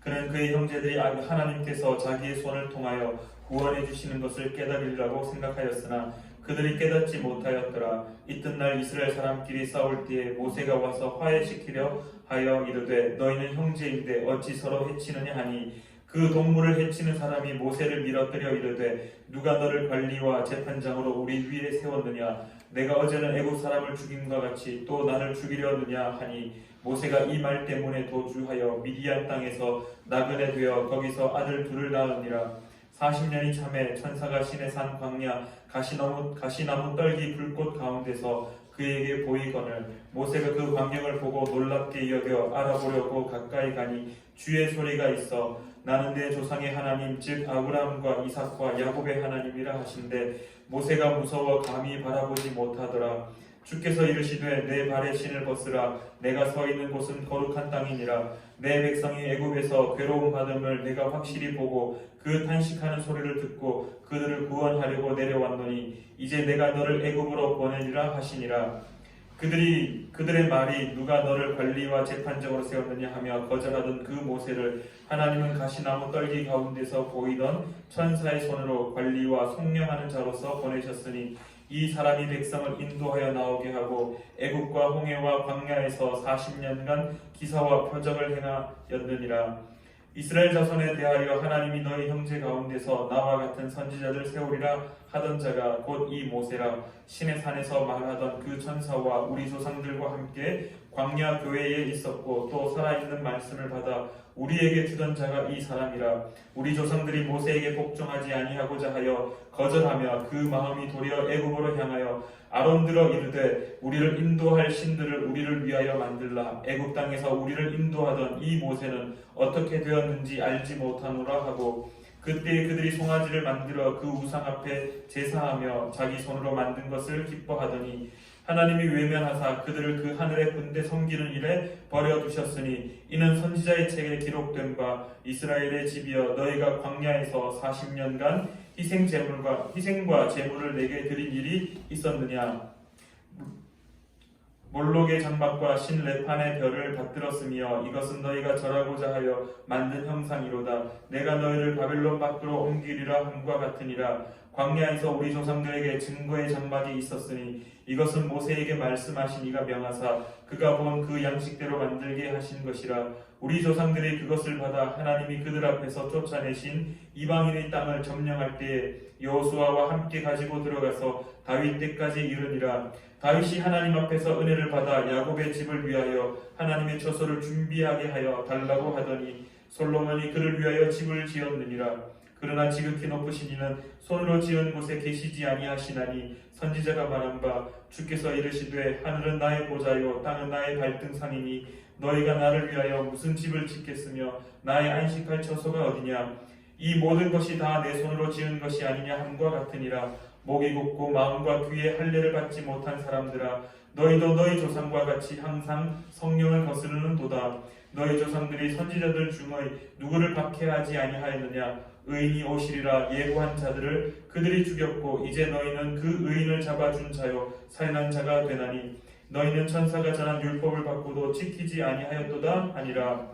그는 그의 형제들이 하나님께서 자기의 손을 통하여 구원해 주시는 것을 깨달으리라고 생각하였으나 그들이 깨닫지 못하였더라. 이튿날 이스라엘 사람끼리 싸울 때에 모세가 와서 화해시키려 하여 이르되 너희는 형제인데 어찌 서로 해치느냐 하니 그 동물을 해치는 사람이 모세를 밀어뜨려 이르되 누가 너를 관리와 재판장으로 우리 위에 세웠느냐. 내가 어제는 애굽 사람을 죽임과 같이 또 나를 죽이려느냐 하니 모세가 이 말 때문에 도주하여 미디안 땅에서 나그네 되어 거기서 아들 둘을 낳으니라. 40년이 참에 천사가 시내산 광야 가시나무 떨기 불꽃 가운데서 그에게 보이거늘 모세가 그 광경을 보고 놀랍게 여겨 알아보려고 가까이 가니 주의 소리가 있어 나는 내 조상의 하나님 즉 아브라함과 이삭과 야곱의 하나님이라 하신데 모세가 무서워 감히 바라보지 못하더라. 주께서 이르시되 내 발에 신을 벗으라. 내가 서 있는 곳은 거룩한 땅이니라. 내 백성이 애굽에서 괴로움 받음을 내가 확실히 보고 그 탄식하는 소리를 듣고 그들을 구원하려고 내려왔노니 이제 내가 너를 애굽으로 보내리라 하시니라. 그들의 말이 누가 너를 관리와 재판장으로 세웠느냐 하며 거절하던 그 모세를 하나님은 가시나무 떨기 가운데서 보이던 천사의 손으로 관리와 속량하는 자로서 보내셨으니 이 사람이 백성을 인도하여 나오게 하고 애국과 홍해와 광야에서 40년간 기사와 표적을 행하였느니라. 이스라엘 자손에 대하여 하나님이 너희 형제 가운데서 나와 같은 선지자들 세우리라 하던 자가 곧 이 모세라. 신의 산에서 말하던 그 천사와 우리 조상들과 함께 광야 교회에 있었고 또 살아있는 말씀을 받아 우리에게 주던 자가 이 사람이라. 우리 조상들이 모세에게 복종하지 아니하고자 하여 거절하며 그 마음이 도리어 애굽으로 향하여 아론들어 이르되 우리를 인도할 신들을 우리를 위하여 만들라. 애굽 땅에서 우리를 인도하던 이 모세는 어떻게 되었는지 알지 못하노라 하고 그때 그들이 송아지를 만들어 그 우상 앞에 제사하며 자기 손으로 만든 것을 기뻐하더니 하나님이 외면하사 그들을 그 하늘의 군대 섬기는 일에 버려두셨으니 이는 선지자의 책에 기록된 바 이스라엘의 집이여 너희가 광야에서 40년간 희생과 제물을 내게 드린 일이 있었느냐. 몰록의 장막과 신레판의 별을 받들었으며 이것은 너희가 절하고자 하여 만든 형상이로다. 내가 너희를 바벨론 밖으로 옮기리라 함과 같으니라. 광야에서 우리 조상들에게 증거의 장막이 있었으니 이것은 모세에게 말씀하신 이가 명하사 그가 본 그 양식대로 만들게 하신 것이라. 우리 조상들이 그것을 받아 하나님이 그들 앞에서 쫓아내신 이방인의 땅을 점령할 때에 여호수아와 함께 가지고 들어가서 다윗 때까지 이르니라. 다윗이 하나님 앞에서 은혜를 받아 야곱의 집을 위하여 하나님의 처소를 준비하게 하여 달라고 하더니 솔로몬이 그를 위하여 집을 지었느니라. 그러나 지극히 높으신 이는 손으로 지은 곳에 계시지 아니하시나니 선지자가 말한 바 주께서 이르시되 하늘은 나의 보좌요 땅은 나의 발등상이니 너희가 나를 위하여 무슨 집을 짓겠으며 나의 안식할 처소가 어디냐. 이 모든 것이 다 내 손으로 지은 것이 아니냐 함과 같으니라. 목이 곱고 마음과 귀에 할례를 받지 못한 사람들아 너희도 너희 조상과 같이 항상 성령을 거스르는 도다. 너희 조상들이 선지자들 중의 누구를 박해하지 아니하였느냐. 의인이 오시리라 예고한 자들을 그들이 죽였고 이제 너희는 그 의인을 잡아준 자요 살인한 자가 되나니 너희는 천사가 전한 율법을 받고도 지키지 아니하였도다 하니라.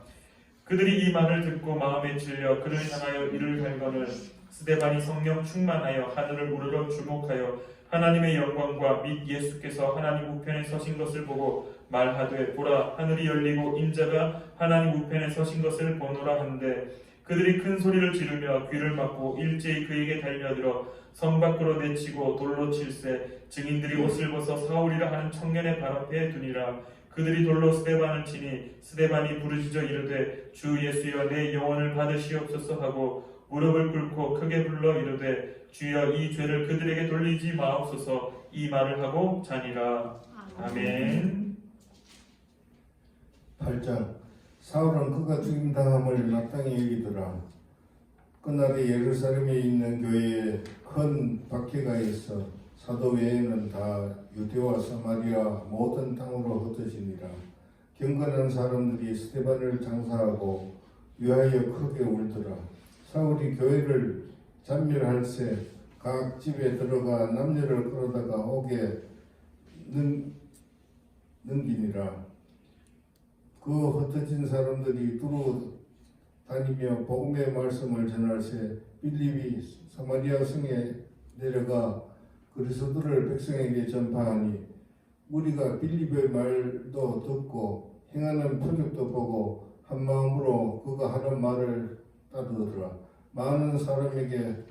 그들이 이 말을 듣고 마음에 질려 그를 향하여 이를 갈거늘 스데반이 성령 충만하여 하늘을 우러러 주목하여 하나님의 영광과 및 예수께서 하나님 우편에 서신 것을 보고 말하되 보라 하늘이 열리고 인자가 하나님 우편에 서신 것을 보노라 하는데 그들이 큰 소리를 지르며 귀를 막고 일제히 그에게 달려들어 성 밖으로 내치고 돌로 칠세 증인들이 옷을 벗어 사울이라 하는 청년의 발 앞에 두니라. 그들이 돌로 스데반을 치니 스데반이 부르짖어 이르되 주 예수여 내 영혼을 받으시옵소서 하고 무릎을 꿇고 크게 불러 이르되 주여 이 죄를 그들에게 돌리지 마옵소서 이 말을 하고 자니라. 아멘. 8장 사울은 그가 죽임당함을 마땅히 여기더라. 그날에 예루살렘에 있는 교회에 큰 박해가 있어 사도 외에는 다 유대와 사마리아 모든 땅으로 흩어지니라. 경건한 사람들이 스데반을 장사하고 위하여 크게 울더라. 사울이 교회를 잔멸할새 각 집에 들어가 남녀를 끌어다가 옥에 넘기니라. 그 흩어진 사람들이 두루 다니며 복음의 말씀을 전할새 빌립이 사마리아 성에 내려가 그리스도를 백성에게 전파하니 우리가 빌립의 말도 듣고 행하는 표적도 보고 한 마음으로 그가 하는 말을 따르더라. 많은 사람에게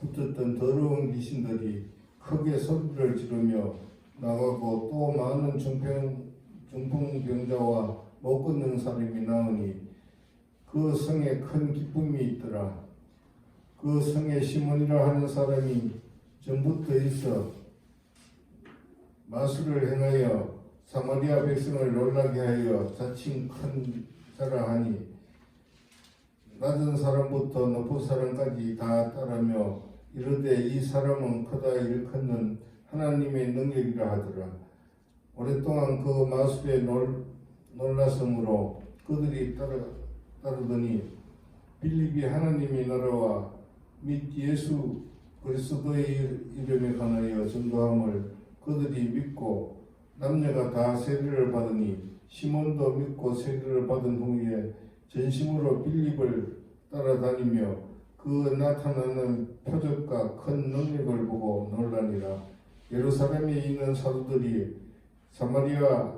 붙었던 더러운 귀신들이 크게 소리를 지르며 나가고 또 많은 중풍병자와 못 걷는 사람이 나오니 그 성에 큰 기쁨이 있더라. 그 성에 시몬이라 하는 사람이 전부터 있어 마술을 행하여 사마리아 백성을 놀라게 하여 자칭 큰 자라 하니 낮은 사람부터 높은 사람까지 다 따르며 이르되 이 사람은 크다 일컫는 하나님의 능력이라 하더라. 오랫동안 그 마술에 놀랐으므로 그들이 따르더니 빌립이 하나님의 나라와 및 예수 그리스도의 이름에 관하여 전도함을 그들이 믿고 남녀가 다 세례를 받으니 시몬도 믿고 세례를 받은 후에 전심으로 빌립을 따라다니며 그 나타나는 표적과 큰 능력을 보고 놀라니라. 예루살렘에 있는 사도들이 사마리아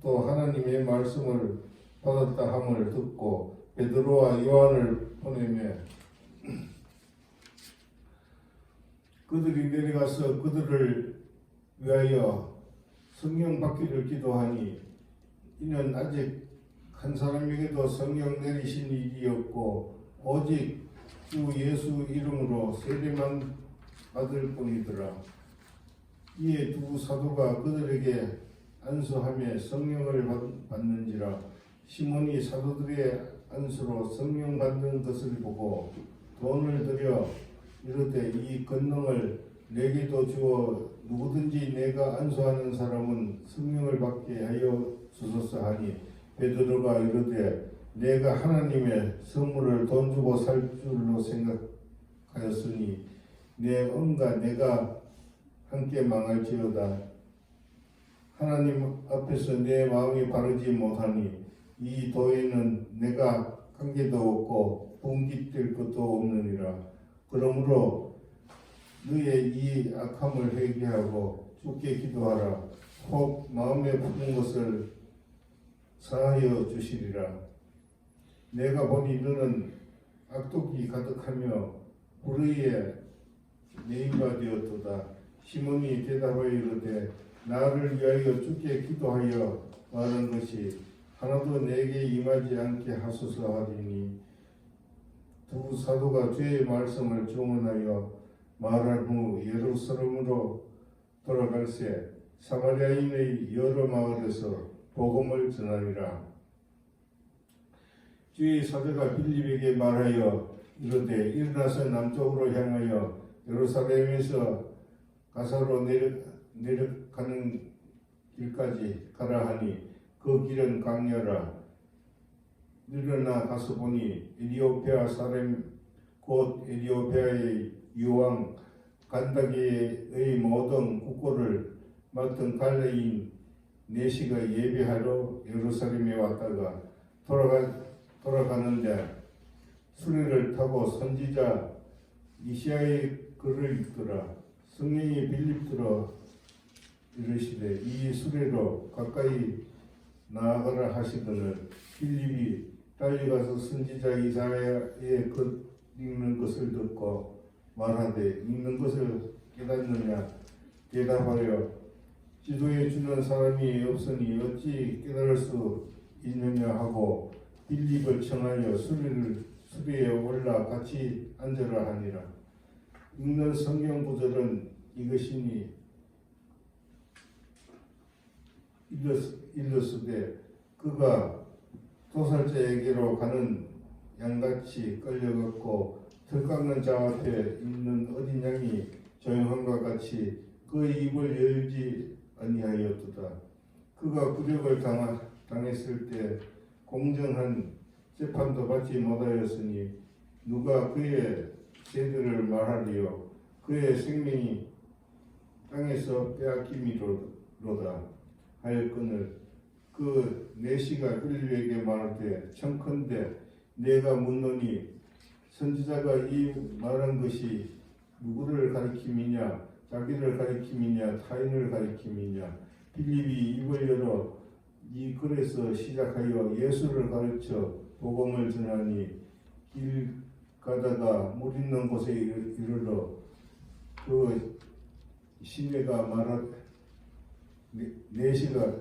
또 하나님의 말씀을 받았다 함을 듣고 베드로와 요한을 보내며 그들이 내려가서 그들을 위하여 성령 받기를 기도하니 이는 아직 한 사람에게도 성령 내리신 일이 없고 오직 주 예수 이름으로 세례만 받을 뿐이더라. 이에 두 사도가 그들에게 안수하며 성령을 받는지라. 시몬이 사도들의 안수로 성령 받는 것을 보고 돈을 들여 이르되 이 권능을 내게도 주어 누구든지 내가 안수하는 사람은 성령을 받게 하여 주소서 하니 베드로가 이르되 내가 하나님의 선물을 돈 주고 살 줄로 생각하였으니 내 언과 내가 함께 망할지어다. 하나님 앞에서 내 마음이 바르지 못하니 이 도에는 내가 관계도 없고 분깃될 것도 없느니라. 그러므로 너의 이 악함을 회개하고 주께 기도하라. 혹 마음에 품은 것을 사하여 주시리라. 내가 보니 너는 악독이 가득하며 불의에 매인바 되었도다. 시몬이 대답하여 이르되 나를 위하여 주께 기도하여 말한 것이 하나도 내게 임하지 않게 하소서 하리니 두 사도가 주의 말씀을 증언하여 말한 후 예루살렘으로 돌아갈새 사마리아인의 여러 마을에서 복음을 전하니라. 주의 사도가 빌립에게 말하여 이르되 일어나서 남쪽으로 향하여 예루살렘에서 가사로 내려가는 길까지 가라 하니 그 길은 강렬하. 일어나 가서 보니 에디오피아 사람 곧 에디오피아의 유왕 간다기의 모든 국고를 맡은 갈레인 네시가 예배하러 예루살렘에 왔다가 돌아가는데 수레를 타고 선지자 이시야의 글을 읽더라. 성령이 빌립들어 이르시되 이 수레로 가까이 나아가라 하시거늘 빌립이 달려가서 선지자 이사야의 글 읽는 것을 듣고 말하되 읽는 것을 깨닫느냐 대답하여 지도해 주는 사람이 없으니 어찌 깨달을 수 있느냐 하고 빌립을 청하여 수레에 올라 같이 앉으라 하니라. 읽는 성경 구절은 이것이니 일렀으되 그가 도살자에게로 가는 양같이 끌려갔고 털 깎는 자 앞에 있는 어린 양이 조용함과 같이 그의 입을 열지 아니하였도다. 그가 굴욕을 당했을 때 공정한 재판도 받지 못하였으니 누가 그의 죄들을 말하리요. 그의 생명이 땅에서 빼앗김이로다 하였거늘 그 네시가 빌립에게 말하되 청컨대 내가 묻노니 선지자가 이 말한 것이 누구를 가리킴이냐 자기를 가리킴이냐 타인을 가리킴이냐. 빌립이 입을 열어 이 글에서 시작하여 예수를 가르쳐 복음을 전하니 길 가다가 물 있는 곳에 이르러 그 시내가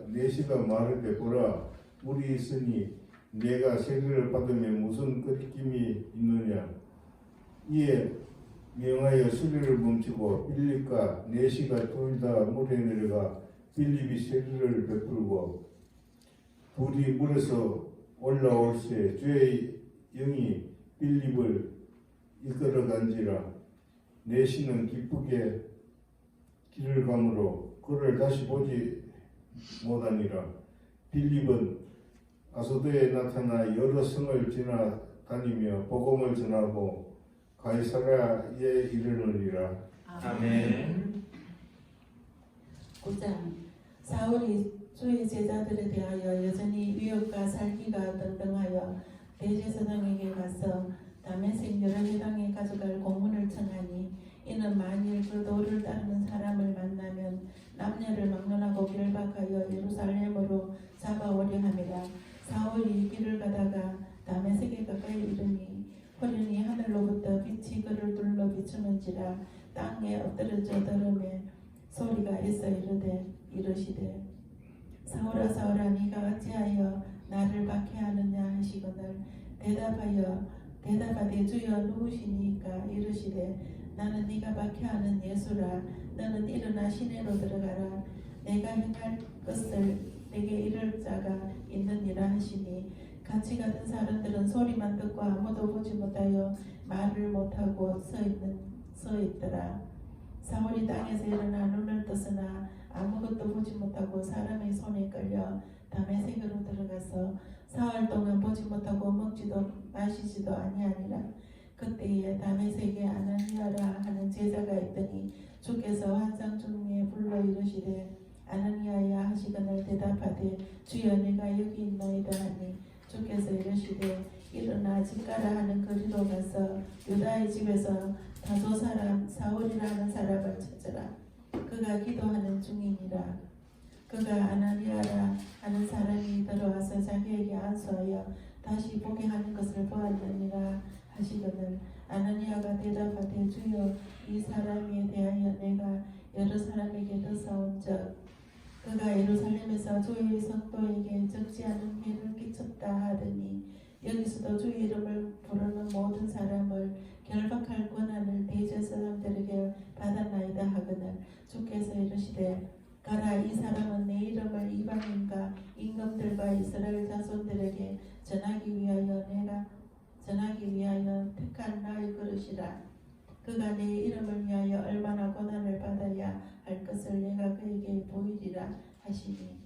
네시가 말하되 보라 물이 있으니 내가 세례를 받으면 무슨 끄떡임이 있느냐. 이에 명하여 수레를 멈추고 빌립과 네시가 둘 다 물에 내려가 빌립이 세례를 베풀고 둘이 물에서 올라올새 주의 영이 빌립을 이끌어간지라. 네시는 기쁘게 길을 가므로 그를 다시 보지 못하니라. 빌립은 아소도에 나타나 여러 성을 지나다니며 복음을 전하고 가이사랴에 이르느니라. 아멘. 5장 사울이 주의 제자들에 대하여 여전히 위협과 살기가 등등하여 대제사장에게 가서 다메섹 여러 회당에 가져갈 공문을 청하니 이는 만일 그 도를 따르는 사람을 만나면 남녀를 막론하고 결박하여 예루살렘으로 잡아오려 함이라. 사울이 길을 가다가 다메섹에 가까이 이르니 호련히 하늘로부터 빛이 그를 둘러 비추는지라. 땅에 엎드러져 들음에 소리가 있어 이르시되 사울아 사울아 네가 어찌하여 나를 박해하느냐 하시거늘 대답하되 주여 누구시니까 이르시되 나는 네가 박해하는 예수라. 너는 일어나 시내로 들어가라. 내가 행할 것을 내게 이를 자가 있느니라 하시니 같이 가던 사람들은 소리만 듣고 아무도 보지 못하여 말을 못하고 서 있더라. 사울이 땅에서 일어나 눈을 떴으나 아무것도 보지 못하고 사람의 손에 끌려 다메섹으로 들어가서 사흘 동안 보지 못하고 먹지도 마시지도 아니하니라. 그때에 다메섹에 아나니아라 하는 제자가 있더니 주께서 환상 중에 불러 이르시되 아나니아야 하시거늘 대답하되 주여 내가 여기 있나이다 하니 주께서 이르시되 일어나 집 가라 하는 거리로 가서 유다의 집에서 다소 사람 사울이라는 사람을 찾으라. 그가 기도하는 중이니라. 그가 아나니아라 하는 사람이 들어와서 자기에게 안수하여 다시 보게 하는 것을 보았느니라 하시거늘 아나니아가 대답하되 주여 이 사람에 대하여 내가 여러 사람에게 듣사온즉 그가 예루살렘에서 주의 성도에게 적지 않은 해를 끼쳤다 하더니 여기서도 주의 이름을 부르는 모든 사람을 결박할 권한을 대제사장들에게 받았나이다 하거늘 주께서 이르시되 가라. 이 사람은 내 이름을 이방인과 임금들과 이스라엘 자손들에게 전하기 위하여 택한 나의 그릇이라. 그가 내 이름을 위하여 얼마나 고난을 받아야 할 것을 내가 그에게 보이리라 하시니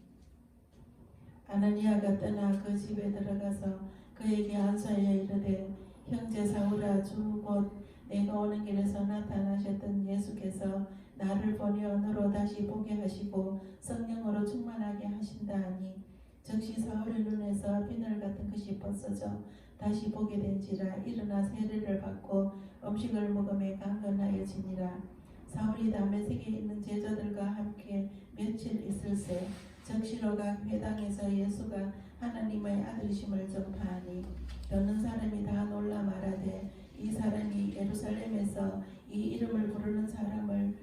아나니아가 떠나 그 집에 들어가서 그에게 안수하여 이르되 형제 사울아 주 곧 내가 오는 길에서 나타나셨던 예수께서 나를 보내어 너로 다시 보게 하시고 성령으로 충만하게 하신다 하니 즉시 사울의 눈에서 비늘 같은 것이 벗어져 다시 보게 된지라. 일어나 세례를 받고 음식을 먹음에 강건하여지니라. 사울이 다메섹에 있는 제자들과 함께 며칠 있을새 적시로 각 회당에서 예수가 하나님의 아들이심을 전파하니 듣는 사람이 다 놀라 말하되 이 사람이 예루살렘에서 이 이름을 부르는 사람을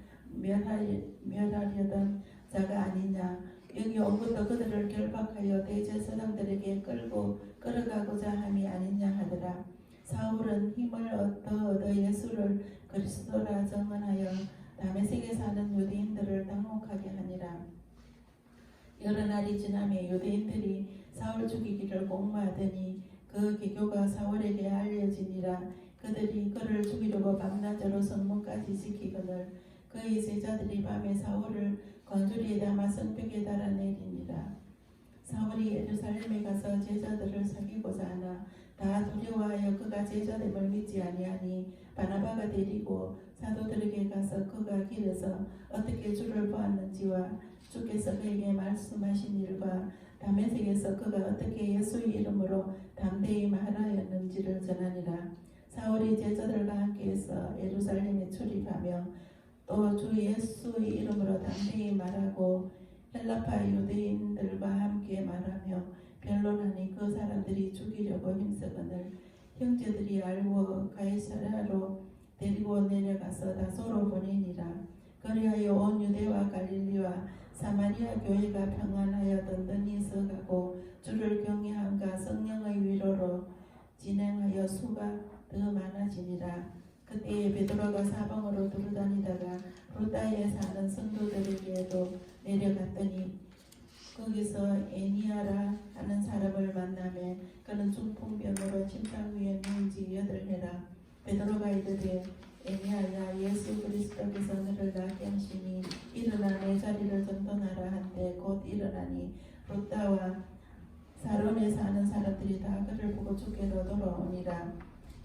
멸하려던 자가 아니냐. 여기 온 것도 그들을 결박하여 대제사장들에게 끌어가고자 함이 아니냐 하더라. 사울은 힘을 얻어 예수를 그리스도라 증언하여 다메섹에 사는 유대인들을 당혹하게 하니라. 여러 날이 지나매 유대인들이 사울 죽이기를 공모하더니 그 계교가 사울에게 알려지니라. 그들이 그를 죽이려고 밤낮으로 성문까지 지키거늘 그의 제자들이 밤에 사울을 광주리에 담아 성벽에 달아내리니라. 사울이 예루살렘에 가서 제자들을 사귀고자 하나 다 두려워하여 그가 제자됨을 믿지 아니하니 바나바가 데리고 사도들에게 가서 그가 길에서 어떻게 주를 보았는지와 주께서 그에게 말씀하신 일과 다메섹에서 그가 어떻게 예수의 이름으로 담대히 말하였는지를 전하니라. 사울이 제자들과 함께해서 예루살렘에 출입하며 또 주 예수의 이름으로 담대히 말하고 헬라파 유대인들과 함께 말하며 변론하니 그 사람들이 죽이려고 힘쓰거늘 형제들이 알고 가이사랴로 데리고 내려가서 다소로 보내니라. 그리하여 온 유대와 갈릴리와 사마리아 교회가 평안하여 든든히 서가고 주를 경외함과 성령의 위로로 진행하여 수가 더 많아지니라. 그때에 베드로가 사방으로 두루다니다가 루다에 사는 성도들에게도 내려갔더니 거기서 에니아라 하는 사람을 만나매 그는 중풍병으로 침상 위에 누운 지 8해라. 베드로가 이르되 에니아야 예수 그리스도께서 너를 낫게 하시니 일어나 내 자리를 정돈하라 한데 곧 일어나니 루다와 사론에 사는 사람들이 다 그를 보고 주께로 돌아오니라.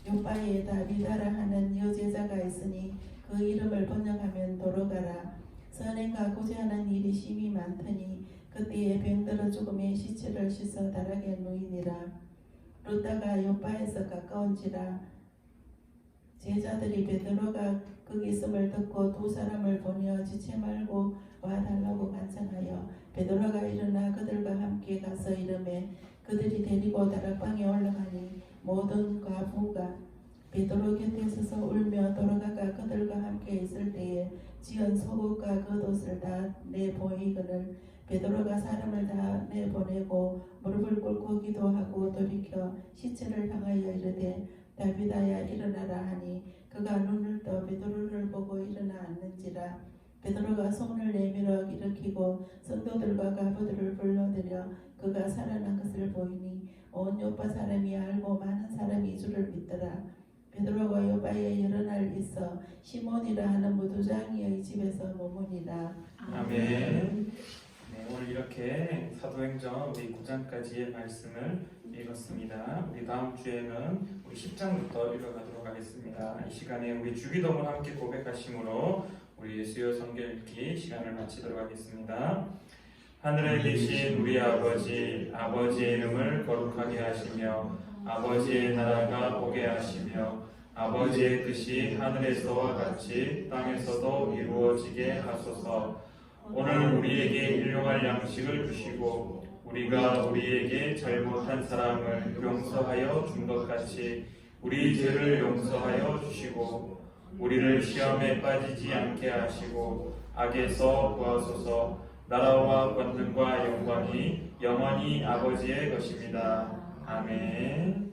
요바에 다비다라 하는 여제자가 있으니 그 이름을 번역하면 도로가라. 선행과 고지하는 일이 심히 많더니 그때에 병들어 죽음의 시체를 씻어 다락에 누이니라. 루다가 요바에서 가까운지라 제자들이 베드로가 거기 있음을 듣고 두 사람을 보내어 지체 말고 와달라고 간청하여 베드로가 일어나 그들과 함께 가서 이르매 그들이 데리고 다락방에 올라가니 모든 과부가 베드로 곁에 서서 울며 돌아가가 그들과 함께 있을 때에 지은 속옷과 겉옷을 다 내보이거늘 베드로가 사람을 다 내보내고 무릎을 꿇고 기도하고 돌이켜 시체를 향하여 이르되 다비다야 일어나라 하니 그가 눈을 떠 베드로를 보고 일어나 앉는지라. 베드로가 손을 내밀어 일으키고 성도들과 가부들을 불러들여 그가 살아난 것을 보이니 온 요파 사람이 알고 많은 사람이 주를 믿더라. 베드로가 요바에 여러 날 있어 시몬이라 하는 무두장이의 집에서 머무니라. 아멘. 네, 오늘 이렇게 사도행전 우리 9장까지의 말씀을 읽었습니다. 우리 다음 주에는 우리 10장부터 읽어가도록 하겠습니다. 이 시간에 우리 주기도문 함께 고백하심으로 우리 수요 성경 읽기 시간을 마치도록 하겠습니다. 하늘에 계신 우리 아버지, 아버지의 이름을 거룩하게 하시며 아버지의 나라가 오게 하시며 아버지의 뜻이 하늘에서와 같이 땅에서도 이루어지게 하소서. 오늘 우리에게 일용할 양식을 주시고 우리가 우리에게 잘못한 사람을 용서하여 준 것 같이 우리 죄를 용서하여 주시고 우리를 시험에 빠지지 않게 하시고 악에서 구하소서. 나라와 권능과 영광이 영원히 아버지의 것입니다. 아멘.